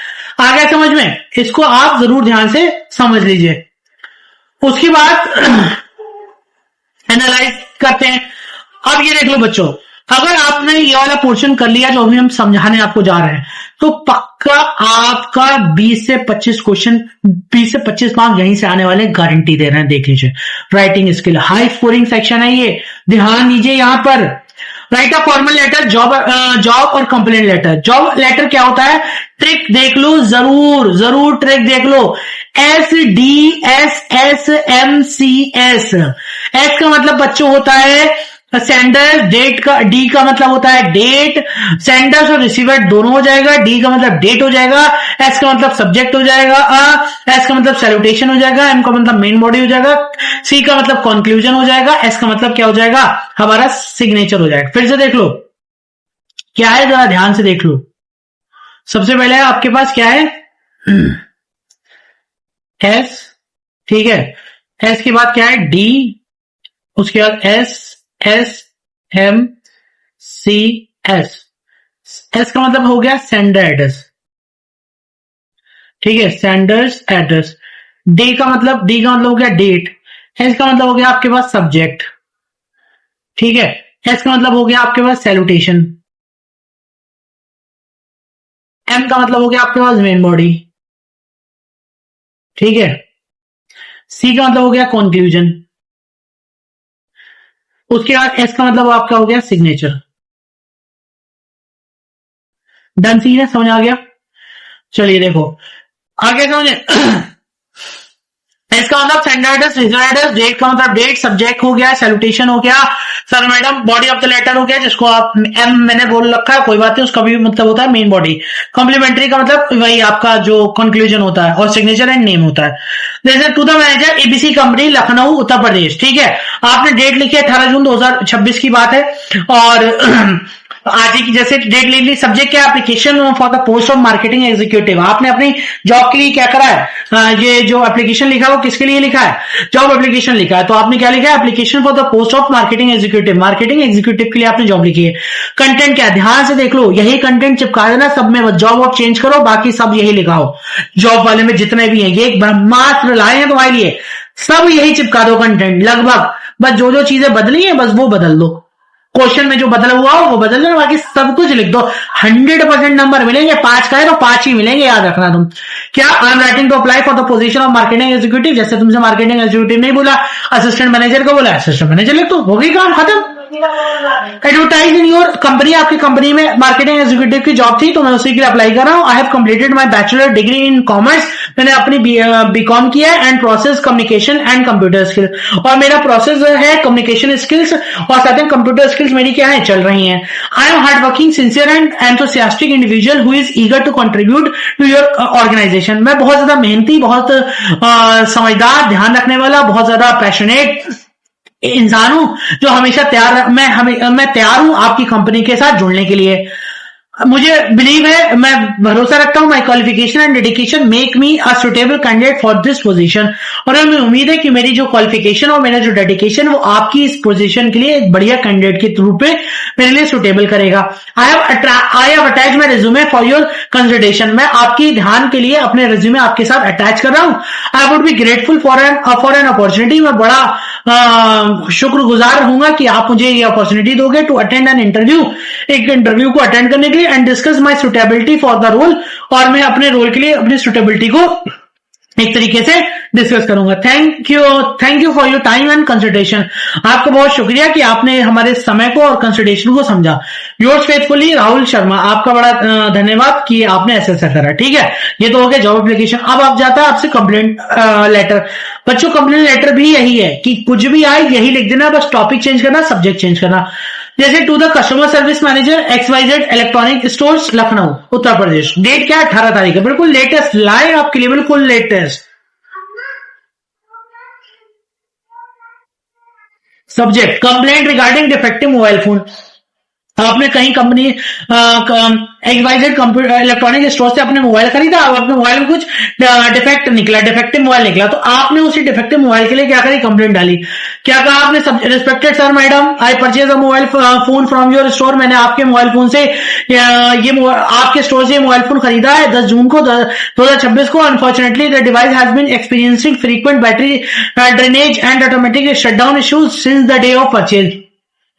आ गया समझ में, इसको आप जरूर ध्यान से समझ लीजिए। उसके बाद एनालाइज करते हैं। अब ये देख लो बच्चों, अगर आपने ये वाला पोर्शन कर लिया जो अभी हम समझाने आपको जा रहे हैं, तो पक्का आपका 20 से 25 क्वेश्चन, 20 से 25 मार्क्स यहीं से आने वाले, गारंटी दे रहे हैं। देख लीजिए, writing skill high scoring section है ये, ध्यान दीजिए यहां पर। Write a formal letter, job और कंप्लेंट लेटर। जॉब लेटर क्या होता है, ट्रिक देख लो, जरूर जरूर ट्रिक देख लो। SDSSMCS, एस का मतलब बच्चों होता है सेंडर, डेट का, डी का मतलब होता है डेट, सेंडर्स और रिसीवर दोनों हो जाएगा, डी का मतलब डेट हो जाएगा, एस का मतलब सब्जेक्ट हो जाएगा, एस का मतलब सैल्यूटेशन हो जाएगा, एम का मतलब मेन बॉडी हो जाएगा, सी का मतलब कंक्लूजन हो जाएगा, एस का मतलब क्या हो जाएगा, हमारा सिग्नेचर हो जाएगा। फिर से देख लो क्या है, जरा ध्यान से देख लो। सबसे पहले आपके पास क्या है, एस, ठीक है, एस के बाद क्या है, डी, उसके बाद SSMCS, एस का मतलब हो गया सेंडर एड्रेस, ठीक है, सेंडर्स एड्रेस। डी का मतलब हो गया डेट, एस का मतलब हो गया आपके पास सब्जेक्ट, ठीक है, एस का मतलब हो गया आपके पास सैल्यूटेशन, एम का मतलब हो गया आपके पास मेन बॉडी, ठीक है, सी का मतलब हो गया कंक्लूजन, उसके बाद एस का मतलब आपका हो गया सिग्नेचर। डन, सी है, समझ आ गया। चलिए देखो आगे समझे। एस का मतलब sender address, receiver address, date का मतलब डेट, सब्जेक्ट हो गया, सैल्यूटेशन हो गया, sir madam body of the letter हो गया, जिसको आप एम मैंने बोल रखा है, कोई बात नहीं, उसका भी मतलब होता है मेन बॉडी। कॉम्प्लीमेंट्री का मतलब वही आपका जो कंक्लूजन होता है, और सिग्नेचर एंड नेम होता है। जैसे to the manager ABC company Lucknow Uttar Pradesh, ठीक है, आपने डेट लिखी है 18 जून 2026 की बात है, और आज की जैसे डेट ले ली, सब्जेक्ट क्या, application for the post of marketing executive. आपने अपनी जॉब के लिए क्या करा है, ये जो एप्लीकेशन लिखा है वो किसके लिए लिखा है, जॉब एप्लीकेशन लिखा है। तो आपने क्या लिखा है, application for the post of marketing executive, marketing executive के लिए आपने जॉब लिखी है। कंटेंट क्या है, ध्यान से देख लो, यही कंटेंट चिपका देना सब में, जॉब ऑफ चेंज करो, बाकी सब यही लिखा हो। जॉब वाले में जितने भी हैं, ये ब्रह्मास्त्र लाए हैं तुम्हारे लिए, सब यही चिपका दो कंटेंट लगभग। बस जो जो चीजें बदली है बस वो बदल दो, क्वेश्चन में जो बदला हुआ हो वो बदल दो, बाकी सब कुछ लिख दो। 100% नंबर मिलेंगे, 5 का है तो 5 ही मिलेंगे, याद रखना तुम। क्या, I am writing to apply for the position of marketing executive, जैसे तुमसे मार्केटिंग एग्जीक्यूटिव नहीं बोला, असिस्टेंट मैनेजर को बोला, असिस्टेंट मैनेजर लिख दो, हो गई काम खत्म। एडवर्टाइज इन योर कंपनी, आपकी कंपनी में मार्केटिंग एग्जीक्यूटिव की जॉब थी तो मैं उसी के लिए अप्लाई कर रहा हूं। I have completed my bachelor degree in commerce, मैंने अपनी बीकॉम किया है, and process communication and computer skill, और मेरा प्रोसेस है कम्युनिकेशन स्किल्स और साथ में कंप्यूटर स्किल्स मेरी क्या है, चल रही हैं। I am hard working, sincere and enthusiastic individual who is eager to contribute to your organisation. मैं बहुत ज्यादा मेहनती, बहुत समझदार, ध्यान रखने वाला, बहुत ज्यादा पैशनेट इंसान हूं, जो हमेशा तैयार, मैं तैयार हूं आपकी कंपनी के साथ जुड़ने के लिए। मुझे बिलीव है, मैं भरोसा रखता हूं, माई qualification and dedication make me a suitable candidate for this position, और हमें उम्मीद है कि मेरी जो क्वालिफिकेशन और मेरा जो डेडिकेशन वो आपकी इस पोजीशन के लिए एक बढ़िया कैंडिडेट के रूप में मेरे लिए सुटेबल करेगा। I have attach my resume for your consideration, मैं आपके ध्यान के लिए अपने रेज्यूमे आपके साथ अटैच कर रहा हूं। I would be grateful for an opportunity, मैं बड़ा शुक्रगुजार होऊंगा कि आप मुझे ये अपॉर्चुनिटी दोगे टू अटेंड एन इंटरव्यू, एक इंटरव्यू को अटेंड करने के लिए, and discuss my suitability for the role, और मैं अपने रोल के लिए अपनी सुटेबिलिटी को एक तरीके से डिस्कस करूंगा। Thank you for your time and consideration, आपका बहुत शुक्रिया कि आपने हमारे समय को और कंसिडरेशन को समझा। योर्स फेथफुली राहुल शर्मा, आपका बड़ा धन्यवाद कि आपने ऐसा करा। ठीक है, ये तो हो गया जॉब एप्लीकेशन। अब आप जाता है आपसे कंप्लेंट लेटर। बच्चों कंप्लेंट लेटर भी यही है कि कुछ भी आए यही लिख देना, बस टॉपिक चेंज करना, सब्जेक्ट चेंज करना। जैसे to the customer service manager XYZ electronic stores Lucknow Uttar Pradesh, date क्या है, 18 तारीख है, बिल्कुल लेटेस्ट लाए आपके लिए, बिल्कुल latest. Subject complaint regarding defective mobile phone. आपने कहीं company XYZ computer electronic store से अपने मोबाइल खरीदा और अपने मोबाइल में कुछ डिफेक्ट निकला, डिफेक्टिव मोबाइल निकला, तो आपने उसी डिफेक्टिव मोबाइल के लिए क्या करी, कंप्लेंट डाली। क्या कहा आपने, respected sir madam, I purchase a mobile phone from your store, मैंने आपके मोबाइल फोन से आपके स्टोर से मोबाइल फोन खरीदा है 10 जून को 2026 को। Unfortunately the device has been experiencing frequent battery drainage and automatic shutdown issues since the day of purchase.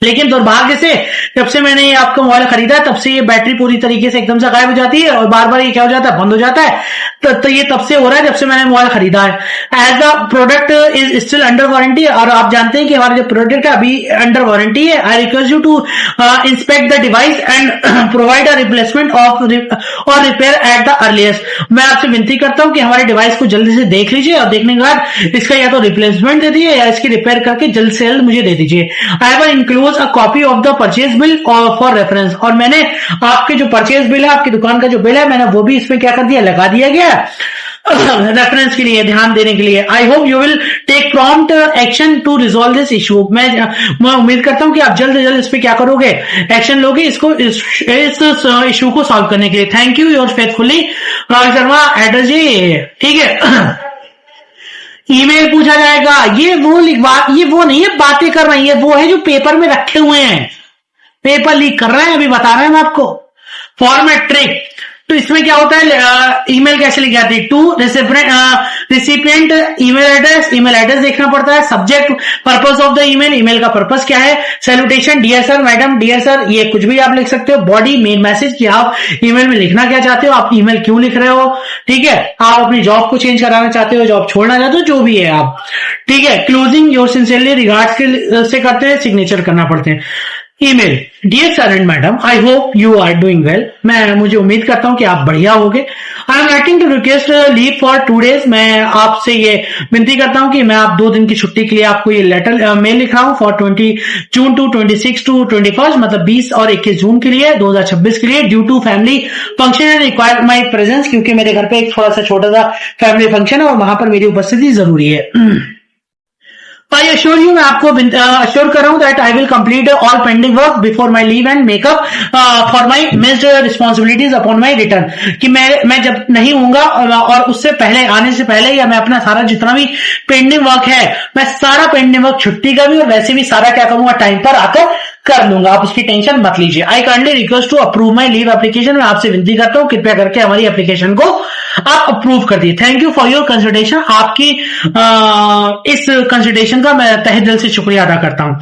लेकिन दुर्भाग्य से जब से मैंने ये आपका मोबाइल खरीदा है तब से ये बैटरी पूरी तरीके से एकदम से गायब हो जाती है और बार बार ये क्या हो जाता है, बंद हो जाता है। तो ये तब से हो रहा है जब से मैंने मोबाइल खरीदा है। As the product is still under warranty, और आप जानते हैं कि हमारा जो प्रोडक्ट है अभी अंडर वारंटी है। I request you to inspect the device and provide a replacement of or repair at the earliest. मैं आपसे विनती करता हूं कि हमारे डिवाइस को जल्दी से देख लीजिए और देखने के बाद इसका या तो रिप्लेसमेंट दे दीजिए या इसकी रिपेयर करके जल्द से जल्द मुझे दे दीजिए। I have include a copy of the purchase bill for reference, और मैंने आपके जो परचेज बिल है, आपकी दुकान का जो बिल है, मैंने वो भी इसमें क्या कर दिया, लगा दिया गया रेफरेंस के लिए, ध्यान देने के लिए। I hope you will take prompt action to resolve this issue. मैं उम्मीद करता हूं कि आप जल्द से जल्द इस पे क्या करोगे, एक्शन लोगे इसको, इस इशू को सॉल्व करने के लिए। Thank you, your faithfully Rahul Sharma address जी। ठीक है, ईमेल पूछा जाएगा, ये वो नहीं है बातें कर रही है, वो है जो पेपर में रखे हुए हैं, पेपर लीक कर रहे हैं, अभी बता रहे हैं हम आपको। फॉर्मेट ट्रिक, तो इसमें क्या होता है, ईमेल कैसे लिखी जाती है, टू रिसिपिएंट ईमेल एड्रेस देखना पड़ता है। Subject purpose of the email, email का पर्पस क्या है। Salutation, dear sir madam, dear sir, ये कुछ भी आप लिख सकते हो। बॉडी, मेन मैसेज कि आप ईमेल में लिखना क्या चाहते हो, आप ईमेल क्यों लिख रहे हो। ठीक है, आप अपनी जॉब को चेंज कराना चाहते हो, जॉब छोड़ना चाहते हो, जो भी है आप। ठीक है, क्लोजिंग योर सिंसियरली रिगार्ड्स से करते हैं, सिग्नेचर करना पड़ते हैं। Email, dear sir and madam, I hope you are doing well, मुझे उम्मीद करता हूं कि आप बढ़िया होगे। I am writing to request leave for 2 days, मैं आपसे ये विनती करता हूं कि मैं आप 2 दिन की छुट्टी के लिए आपको ये लेटर मेल लिख रहा हूं फॉर 20 जून टू 26 टू 21, मतलब 20 और 21 जून के लिए 2026 के लिए। Due to family function and require my presence, क्योंकि मेरे घर पे एक थोड़ा सा छोटा सा फैमिली फंक्शन है और वहां पर मेरी उपस्थिति जरूरी है। आई अश्योर यू, मैं आपको अश्योर कर रहा हूं that I will complete all pending work before my leave and makeup for my missed responsibilities upon my return. कि मैं जब नहीं हूंगा और उससे पहले, आने से पहले, या मैं अपना सारा जितना भी पेंडिंग वर्क है, मैं सारा पेंडिंग वर्क छुट्टी का भी और वैसे भी सारा क्या करूंगा, टाइम पर आकर कर लूंगा। आप उसकी टेंशन मत लीजिए। I kindly request to approve my leave application. मैं आपसे विनती करता हूं कृपया करके हमारी एप्लीकेशन को आप अप्रूव कर दिए। Thank you for your consideration. आपकी इस कंसिडरेशन का मैं तहे दिल से शुक्रिया अदा करता हूं।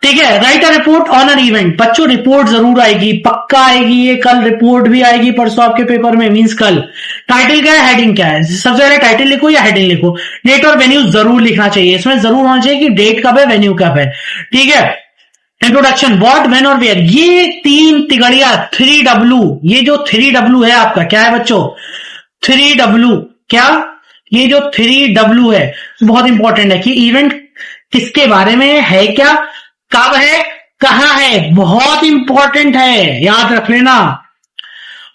ठीक है, right a report on an event. बच्चों रिपोर्ट जरूर आएगी, पक्का आएगी ये, कल रिपोर्ट भी आएगी, परसों आपके पेपर में, मींस कल। टाइटल क्या है, हेडिंग क्या है? सबसे पहले टाइटल लिखो या हेडिंग लिखो। डेट और वेन्यू जरूर लिखना चाहिए, इसमें जरूर होना चाहिए कि डेट कब है, वेन्यू कब है। ठीक है, इंट्रोडक्शन, व्हाट, व्हेन और वेयर, ये तीन तिगड़िया 3W। ये जो 3W है आपका, क्या है बच्चों? 3W। क्या? ये जो 3W है बहुत इंपॉर्टेंट है कि इवेंट किसके बारे में है, क्या, कब है, कहां है, बहुत इंपॉर्टेंट है, याद रख लेना।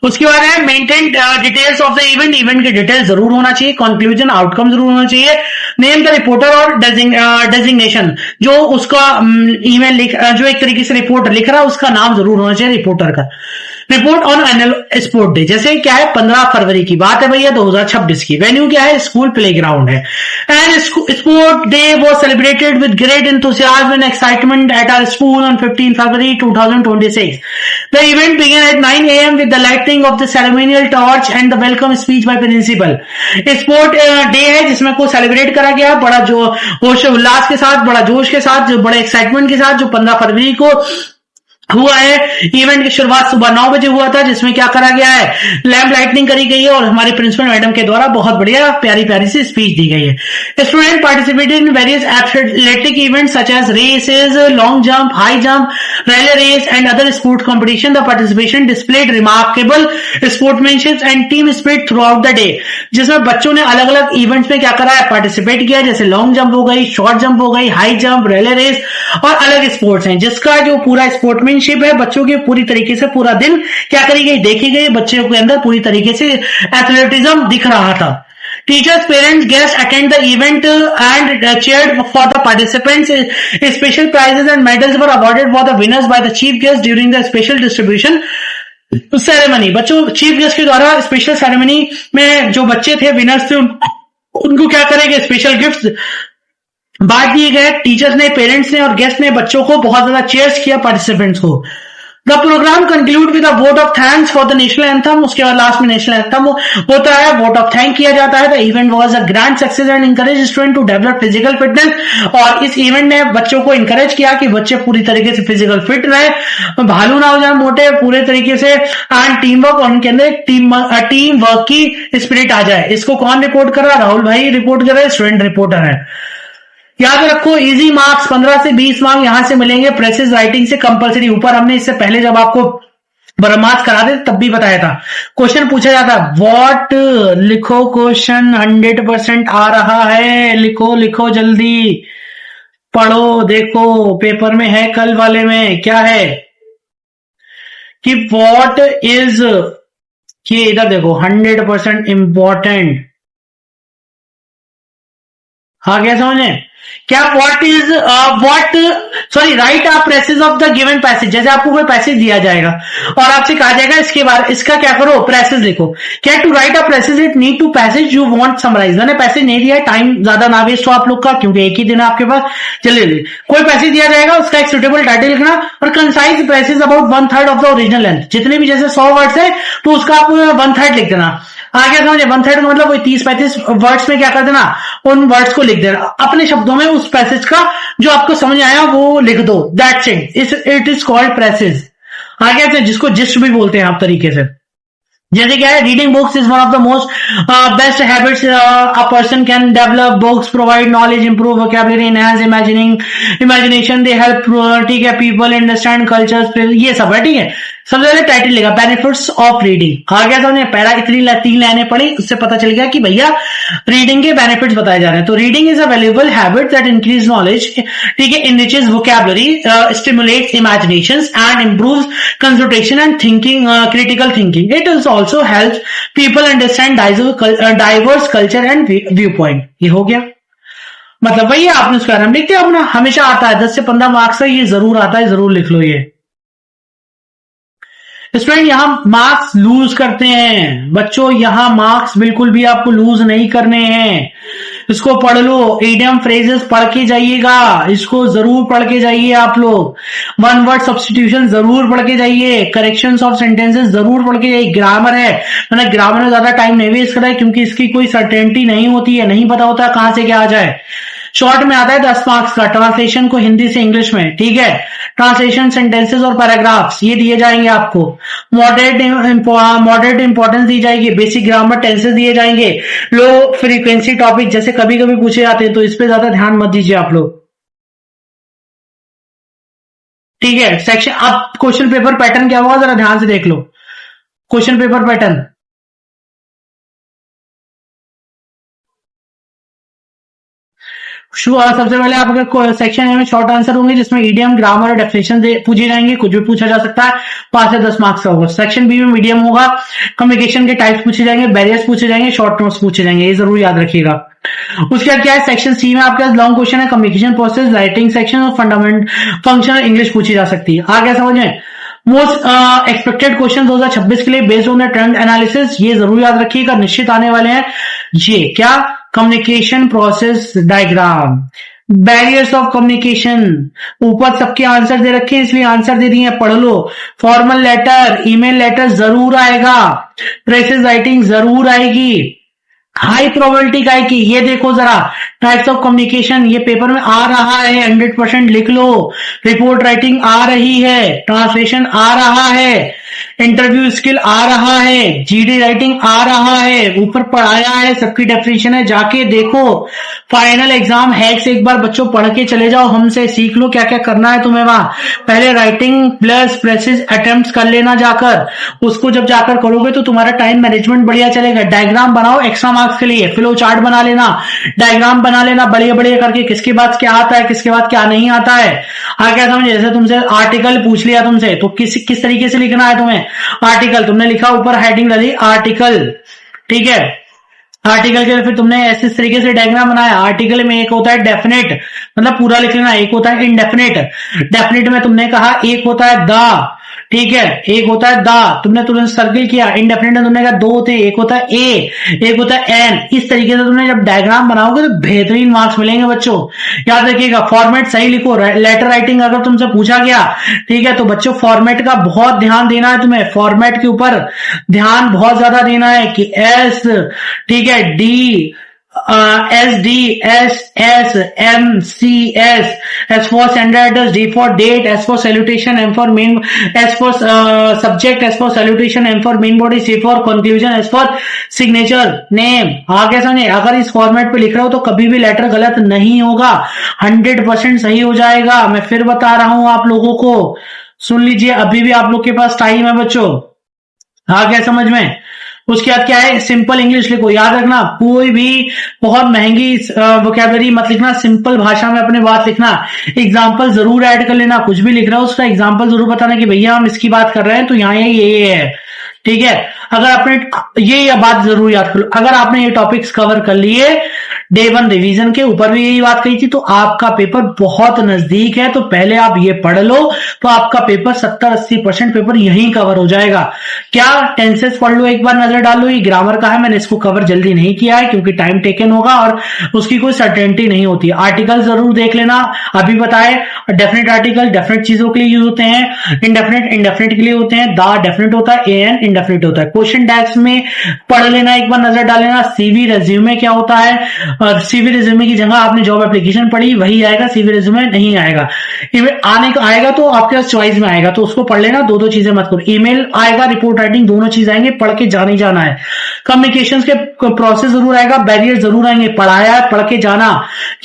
उसके बाद है maintain details of the event. Event की डिटेल जरूर होना चाहिए, कंक्लूजन, आउटकम जरूर होना चाहिए। नेम द रिपोर्टर और डेजिग्नेशन, जो उसका ईमेल जो एक तरीके से रिपोर्ट लिख रहा है उसका नाम जरूर होना चाहिए रिपोर्टर का। Report on annual sport day, जैसे क्या है 15 फरवरी की बात है भैया 2026 की। वेन्यू क्या है? स्कूल प्लेग्राउंड है। And sport day was celebrated with great enthusiasm and excitement at our school on 15 February 2026। The event began at 9 AM with the lighting of the ceremonial torch and the welcome speech by principal. Sport day है जिसमें को celebrate करा गया बड़ा जो होश उल्लास के साथ, बड़ा जोश के साथ, जो बड़े एक्साइटमेंट के साथ, जो 15 फरवरी को हुआ है। इवेंट की शुरुआत सुबह 9 बजे हुआ था, जिसमें क्या करा गया है, लैंप लाइटनिंग करी गई है और हमारे प्रिंसिपल मैडम के द्वारा बहुत बढ़िया प्यारी प्यारी सी स्पीच दी गई है। Student participated in various athletic events such as races, long jump, high jump, relay race and other sports competition. The participation displayed remarkable sportsmanship and team spirit throughout the day, जिसमें बच्चों ने अलग अलग events में क्या करा है, participate किया, जैसे लॉन्ग जंप हो गई, शॉर्ट जंप हो गई, हाई जंप, रिले रेस और अलग स्पोर्ट्स हैं, जिसका जो पूरा स्पोर्ट्समैन है बच्चों के पूरी तरीके से पूरा दिन क्या करी गई, देखी गई, बच्चों के अंदर पूरी तरीके से एथलेटिज्म दिख रहा था। Teachers, parents, guests attend the event and cheered for the participants. Special prizes and medals were awarded for the winners by the chief guest during the special distribution ceremony. बच्चों चीफ गेस्ट के द्वारा special ceremony में जो बच्चे थे winners थे उनको क्या करेंगे, स्पेशल गिफ्ट बांट दिए गए। टीचर्स ने, पेरेंट्स ने और गेस्ट ने बच्चों को बहुत ज्यादा चीयर्स किया पार्टिसिपेंट्स को। The programme conclude with a vote of thanks for the national anthem. उसके बाद लास्ट में नेशनल एंथम होता है, वोट ऑफ थैंक किया जाता है। The event was a grand success and encourage student to develop physical fitness. और इस इवेंट ने बच्चों को इंकरेज किया कि बच्चे पूरी तरीके से फिजिकल फिट रहे, भालू ना हो जाए मोटे, पूरे तरीके से, एंड टीम वर्क, और उनके अंदर टीम वर्क की स्पिरिट आ जाए। इसको कौन रिपोर्ट कर रहा है? राहुल भाई रिपोर्ट कर रहे हैं, स्टूडेंट रिपोर्टर है। याद रखो इजी मार्क्स 15 से 20 मार्क्स यहां से मिलेंगे, प्रेसिज राइटिंग से कंपलसरी। ऊपर हमने इससे पहले जब आपको ब्रह्मास्त्र करा दे तब भी बताया था, क्वेश्चन पूछा जाता व्हाट, लिखो क्वेश्चन 100% आ रहा है, लिखो लिखो जल्दी, पढ़ो, देखो पेपर में है, कल वाले में क्या है कि व्हाट इज, ये इधर देखो 100% इंपॉर्टेंट। हाँ क्या समझे क्या? What is right a passage of the given passage. जैसे आपको कोई पैसेज दिया जाएगा और आपसे कहा जाएगा इसके बारे, इसका क्या करो, पैसेज लिखो। क्या to write a passage it need to passage you want summarise. मैंने पैसेज नहीं दिया, टाइम ज्यादा ना वेस्ट हो आप लोग का, क्योंकि एक ही दिन है आपके पास। चलिए कोई पैसेज दिया जाएगा, उसका एक सुटेबल टाइटल लिखना और concise passage about 1/3 of the original length. जितने भी जैसे 100 वर्ड्स है तो उसका आप 1/3 लिख देना। आगे समझे, 1/3 का मतलब वही 30-35 वर्ड्स में क्या कर देना, उन वर्ड्स को लिख देना अपने शब्दों में, उस पैसेज का जो आपको समझ आया वो लिख दो। That's it is called passage. आगे जिसको जिस्ट भी बोलते हैं आप तरीके से। जैसे क्या है, reading books is one of the most best habits a person can develop. Books provide knowledge, improve vocabulary, enhance imagination, they help, ठीक है, पीपल अंडरस्टैंड कल्चर, ये सब है। ठीक है, सबसे पहले टाइटल लिखा बेनिफिट्स ऑफ रीडिंग। आ गया समझे, पहला इतनी 3 लाइनें पढ़ी, उससे पता चल गया कि भैया रीडिंग के बेनिफिट्स बताए जा रहे हैं। तो reading is a valuable habit that increase knowledge, ठीक है, enriches vocabulary, stimulates imagination and improves concentration and thinking, critical thinking. It is also help people understand diverse culture and view point. ये हो गया। मतलब वही है, आपने उसका नाम लिख दिया अपना, हमेशा आता है 10 से 15 मार्क्स है, ये जरूर आता है, जरूर लिख लो ये। स्टूडेंट यहां मार्क्स लूज करते हैं बच्चों, यहां मार्क्स बिल्कुल भी आपको लूज नहीं करने हैं। इसको पढ़ लो, इडियम फ्रेजेस पढ़ के जाइएगा, इसको जरूर पढ़ के जाइए आप लोग। वन वर्ड सब्स्टिट्यूशन जरूर पढ़ के जाइए, करेक्शंस ऑफ सेंटेंसेस जरूर पढ़ के जाइए। ग्रामर है, मैंने ग्रामर में ज्यादा टाइम नहीं वेस्ट करा है, क्योंकि इसकी कोई सर्टेनिटी नहीं होती है, नहीं पता होता कहां से क्या आ जाए। शॉर्ट में आता है 10 मार्क्स का, ट्रांसलेशन को हिंदी से इंग्लिश में, ठीक है। ट्रांसलेशन, सेंटेंसेस और पैराग्राफ्स ये दिए जाएंगे आपको। मॉडरेट इंपॉर्टेंस दी जाएगी, बेसिक ग्रामर, टेंसेस दिए जाएंगे। लो फ्रीक्वेंसी टॉपिक जैसे कभी कभी पूछे जाते हैं, तो इस पे ज्यादा ध्यान मत दीजिए आप लोग, ठीक है। सेक्शन, अब क्वेश्चन पेपर पैटर्न क्या होगा जरा ध्यान से देख लो। क्वेश्चन पेपर पैटर्न, सबसे पहले आपके सेक्शन में शॉर्ट आंसर होंगे, जिसमें ईडियम, ग्रामर और डेफिनेशन पूछे जाएंगे, कुछ भी पूछा जा सकता है, 5 से 10 मार्क्स का होगा। सेक्शन बी में मीडियम होगा, कम्युनिकेशन के टाइप्स पूछे जाएंगे, बैरियर्स पूछे जाएंगे, शॉर्ट नोट्स पूछे जाएंगे, ये जरूर याद रखिएगा। उसके बाद क्या है, सेक्शन सी में आपके पास लॉन्ग क्वेश्चन है, कम्युनिकेशन प्रोसेस, राइटिंग सेक्शन और फंडामेंट फंक्शनल इंग्लिश पूछी जा सकती है। आ गया समझ में। मोस्ट एक्सपेक्टेड क्वेश्चन 2026 के लिए based on the trend analysis, ये जरूर याद रखिएगा, निश्चित आने वाले हैं। ये क्या, communication process diagram, barriers of communication, ऊपर सबके आंसर दे रखे हैं इसलिए आंसर दे दिए, पढ़ लो। फॉर्मल लेटर, ईमेल लेटर जरूर आएगा, प्रेसेस राइटिंग जरूर आएगी, हाई प्रोबेबिलिटी का है कि ये देखो जरा, टाइप्स ऑफ कम्युनिकेशन ये पेपर में आ रहा है, 100% लिख लो। रिपोर्ट राइटिंग आ रही है, ट्रांसलेशन आ रहा है, इंटरव्यू स्किल आ रहा है, जीडी राइटिंग आ रहा है, ऊपर पढ़ाया है, सबकी डेफिनेशन है, जाके देखो। फाइनल एग्जाम हैक्स एक बार बच्चों पढ़ के चले जाओ, हमसे सीख लो क्या क्या करना है तुम्हें वहां। पहले राइटिंग प्लस प्रेसिस अटेम्प्ट कर लेना जाकर, उसको जब जाकर करोगे तो तुम्हारा टाइम मैनेजमेंट बढ़िया चलेगा। डायग्राम बनाओ एक्स्ट्रा मार्क्स के लिए, फ्लो चार्ट बना लेना, डायग्राम बना लेना बढ़िया बढ़िया करके, किसके बाद क्या आता है, किसके बाद क्या नहीं आता है। क्या समझ, जैसे तुमसे आर्टिकल पूछ लिया तुमसे, तो किस तरीके से लिखना है तुम्हें। आर्टिकल तुमने लिखा, ऊपर हेडिंग डाली आर्टिकल, ठीक है। आर्टिकल के लिए फिर तुमने ऐसे तरीके से डायग्राम बनाया। आर्टिकल में एक होता है डेफिनेट, मतलब पूरा लिख लेना, एक होता है इनडेफिनेट। डेफिनेट में तुमने कहा एक होता है द, ठीक है, एक होता है द, तुमने तुरंत सर्किल किया। इंडेफिनेट में तुमने कहा 2 होते हैं, एक होता है ए, एक होता है एन। इस तरीके से तुमने जब डायग्राम बनाओगे तो बेहतरीन मार्क्स मिलेंगे बच्चों, याद रखिएगा। फॉर्मेट सही लिखो, लेटर राइटिंग अगर तुमसे पूछा गया, ठीक है, तो बच्चों फॉर्मेट का बहुत ध्यान देना है तुम्हें, फॉर्मेट के ऊपर ध्यान बहुत ज्यादा देना है कि एस, ठीक है, D, S D, S S, M C S, S for sender address, D for date, S for salutation, M for main, S for subject, S for salutation, M for main body, C for conclusion, S for signature name. आगे समझे, अगर इस format पे लिख रहे हो तो कभी भी लेटर गलत नहीं होगा, 100% सही हो जाएगा। मैं फिर बता रहा हूं आप लोगों को, सुन लीजिए, अभी भी आप लोग के पास टाइम है बच्चों। आगे समझ में। उसके बाद क्या है, सिंपल इंग्लिश लिखो, याद रखना कोई भी बहुत महंगी वोकैबुलरी मत लिखना, सिंपल भाषा में अपने बात लिखना। एग्जांपल जरूर ऐड कर लेना, कुछ भी लिख रहा हो उसका एग्जांपल जरूर बताना कि भैया हम इसकी बात कर रहे हैं तो यहाँ ये है, ठीक है। अगर आपने ये बात जरूर याद कर लो, अगर आपने ये टॉपिक्स कवर कर लिए डे 1 रिवीजन के ऊपर भी यही बात कही थी, तो आपका पेपर बहुत नजदीक है। तो पहले आप ये पढ़ लो, तो आपका पेपर 70-80% पेपर यहीं कवर हो जाएगा। क्या, टेंसेस पढ़ लो, एक बार नजर डाल लो। ये ग्रामर का है, मैंने इसको कवर जल्दी नहीं किया है क्योंकि टाइम टेकन होगा और उसकी कोई सर्टेनिटी नहीं होती। आर्टिकल जरूर देख लेना, अभी बताए डेफिनेट आर्टिकल डेफिनेट चीजों के लिए यूज होते हैं, इंडेफिनेट इंडेफिनेट के लिए होते हैं, द डेफिनेट होता है, एन इंडेफिनेट होता है। क्वेश्चन टैग्स में पढ़ लेना, एक बार नजर डाल लेना। सीवी रेज्यूमे क्या होता है, सीवी रिज्यूमे की जगह आपने जॉब एप्लीकेशन पढ़ी वही आएगा, सीवी रिज्यूमे नहीं आएगा। ईमेल आने का आएगा तो आपके पास चॉइस में आएगा, तो उसको पढ़ लेना, दो चीजें मत करो। ईमेल आएगा, रिपोर्ट राइटिंग, दोनों चीज आएंगे, पढ़ के जाना ही जाना है। कम्युनिकेशन के प्रोसेस जरूर आएगा, बैरियर जरूर आएंगे, पढ़ाया है पढ़ के जाना,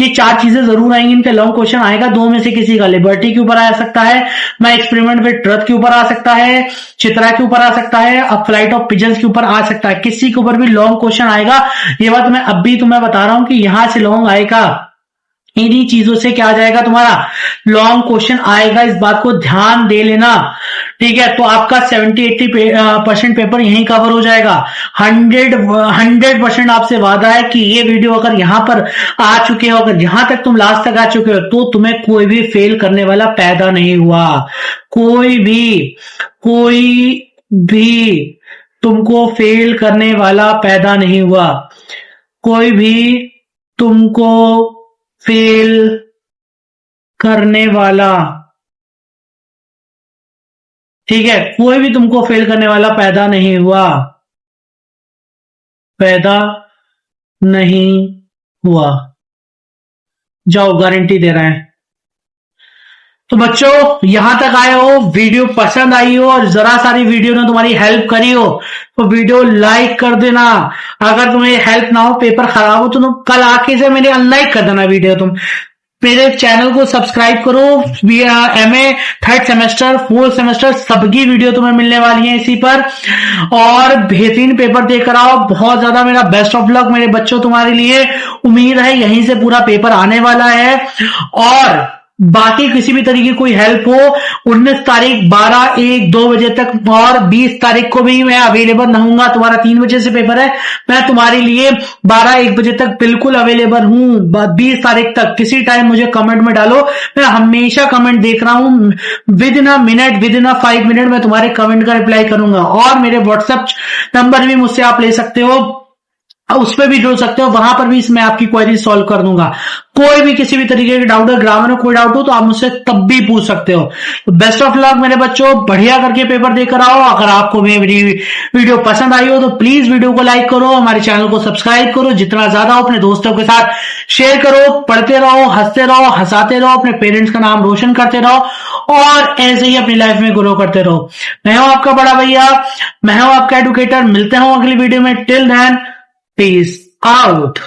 ये 4 चीजें जरूर आएंगी। इनके लॉन्ग क्वेश्चन आएगा, 2 में से किसी का लिबर्टी के ऊपर आ सकता है, माई एक्सपेरिमेंट विद ट्रथ के ऊपर आ सकता है, चित्रा के ऊपर आ सकता है, अब फ्लाइट ऑफ पिजन्स के ऊपर आ सकता है, किसी के ऊपर भी लॉन्ग क्वेश्चन आएगा। ये बात मैं अब भी तुम्हें बता रहा हूं कि यहां से लॉन्ग आएगा, इन्हीं चीजों से क्या आ जाएगा, तुम्हारा लॉन्ग क्वेश्चन आएगा, इस बात को ध्यान दे लेना। ठीक है, तो आपका 70-80% पेपर यहीं कवर हो जाएगा। 100% आपसे वादा है कि ये वीडियो अगर यहां पर आ चुके हो, अगर यहां तक तुम लास्ट तक आ चुके हो, तो तुम्हें कोई भी फेल करने वाला पैदा नहीं हुआ। कोई भी तुमको फेल करने वाला पैदा नहीं हुआ। कोई भी तुमको फेल करने वाला, ठीक है, कोई भी तुमको फेल करने वाला पैदा नहीं हुआ, पैदा नहीं हुआ। जाओ, गारंटी दे रहे हैं। तो बच्चों, यहां तक आए हो, वीडियो पसंद आई हो और जरा सारी वीडियो ने तुम्हारी हेल्प करी हो, तो वीडियो लाइक कर देना। अगर तुम्हें हेल्प ना हो, पेपर खराब हो, तो तुम कल आके से मेरे अनलाइक कर देना वीडियो। तुम मेरे चैनल को सब्सक्राइब करो। MA third semester, fourth semester सबकी वीडियो तुम्हें मिलने वाली है इसी पर। और बेहतरीन पेपर देकर आओ। बहुत ज्यादा मेरा बेस्ट ऑफ लक मेरे बच्चों तुम्हारे लिए। उम्मीद है यहीं से पूरा पेपर आने वाला है। और बाकी किसी भी तरीके की कोई हेल्प हो, 19 तारीख 12, 1, 2 बजे तक, और 20 तारीख को भी मैं अवेलेबल रहूंगा। तुम्हारा 3 बजे से पेपर है, मैं तुम्हारे लिए 12, 1 बजे तक बिल्कुल अवेलेबल हूं। 20 तारीख तक किसी टाइम मुझे कमेंट में डालो, मैं हमेशा कमेंट देख रहा हूं। With in a minute, with in a 5 minute मैं तुम्हारे कमेंट का रिप्लाई करूंगा। और मेरे व्हाट्सएप नंबर भी मुझसे आप ले सकते हो, उस पर भी जुड़ सकते हो, वहां पर भी मैं आपकी क्वेरी सॉल्व कर दूंगा। कोई भी किसी भी तरीके के डाउट है, ग्रामर में कोई डाउट हो तो आप मुझसे तब भी पूछ सकते हो। तो बेस्ट ऑफ लक मेरे बच्चों, बढ़िया करके पेपर देकर आओ। अगर आपको मेरी वीडियो पसंद आई हो तो प्लीज वीडियो को लाइक करो, हमारे चैनल को सब्सक्राइब करो, जितना ज्यादा हो अपने दोस्तों के साथ शेयर करो। पढ़ते रहो, हंसते रहो, हंसाते रहो, अपने पेरेंट्स का नाम रोशन करते रहो और ऐसे ही अपनी लाइफ में ग्रो करते रहो। मैं हूं आपका बड़ा भैया, मैं हूं आपका एडुकेटर। मिलते हैं अगली वीडियो में। Till then, peace out.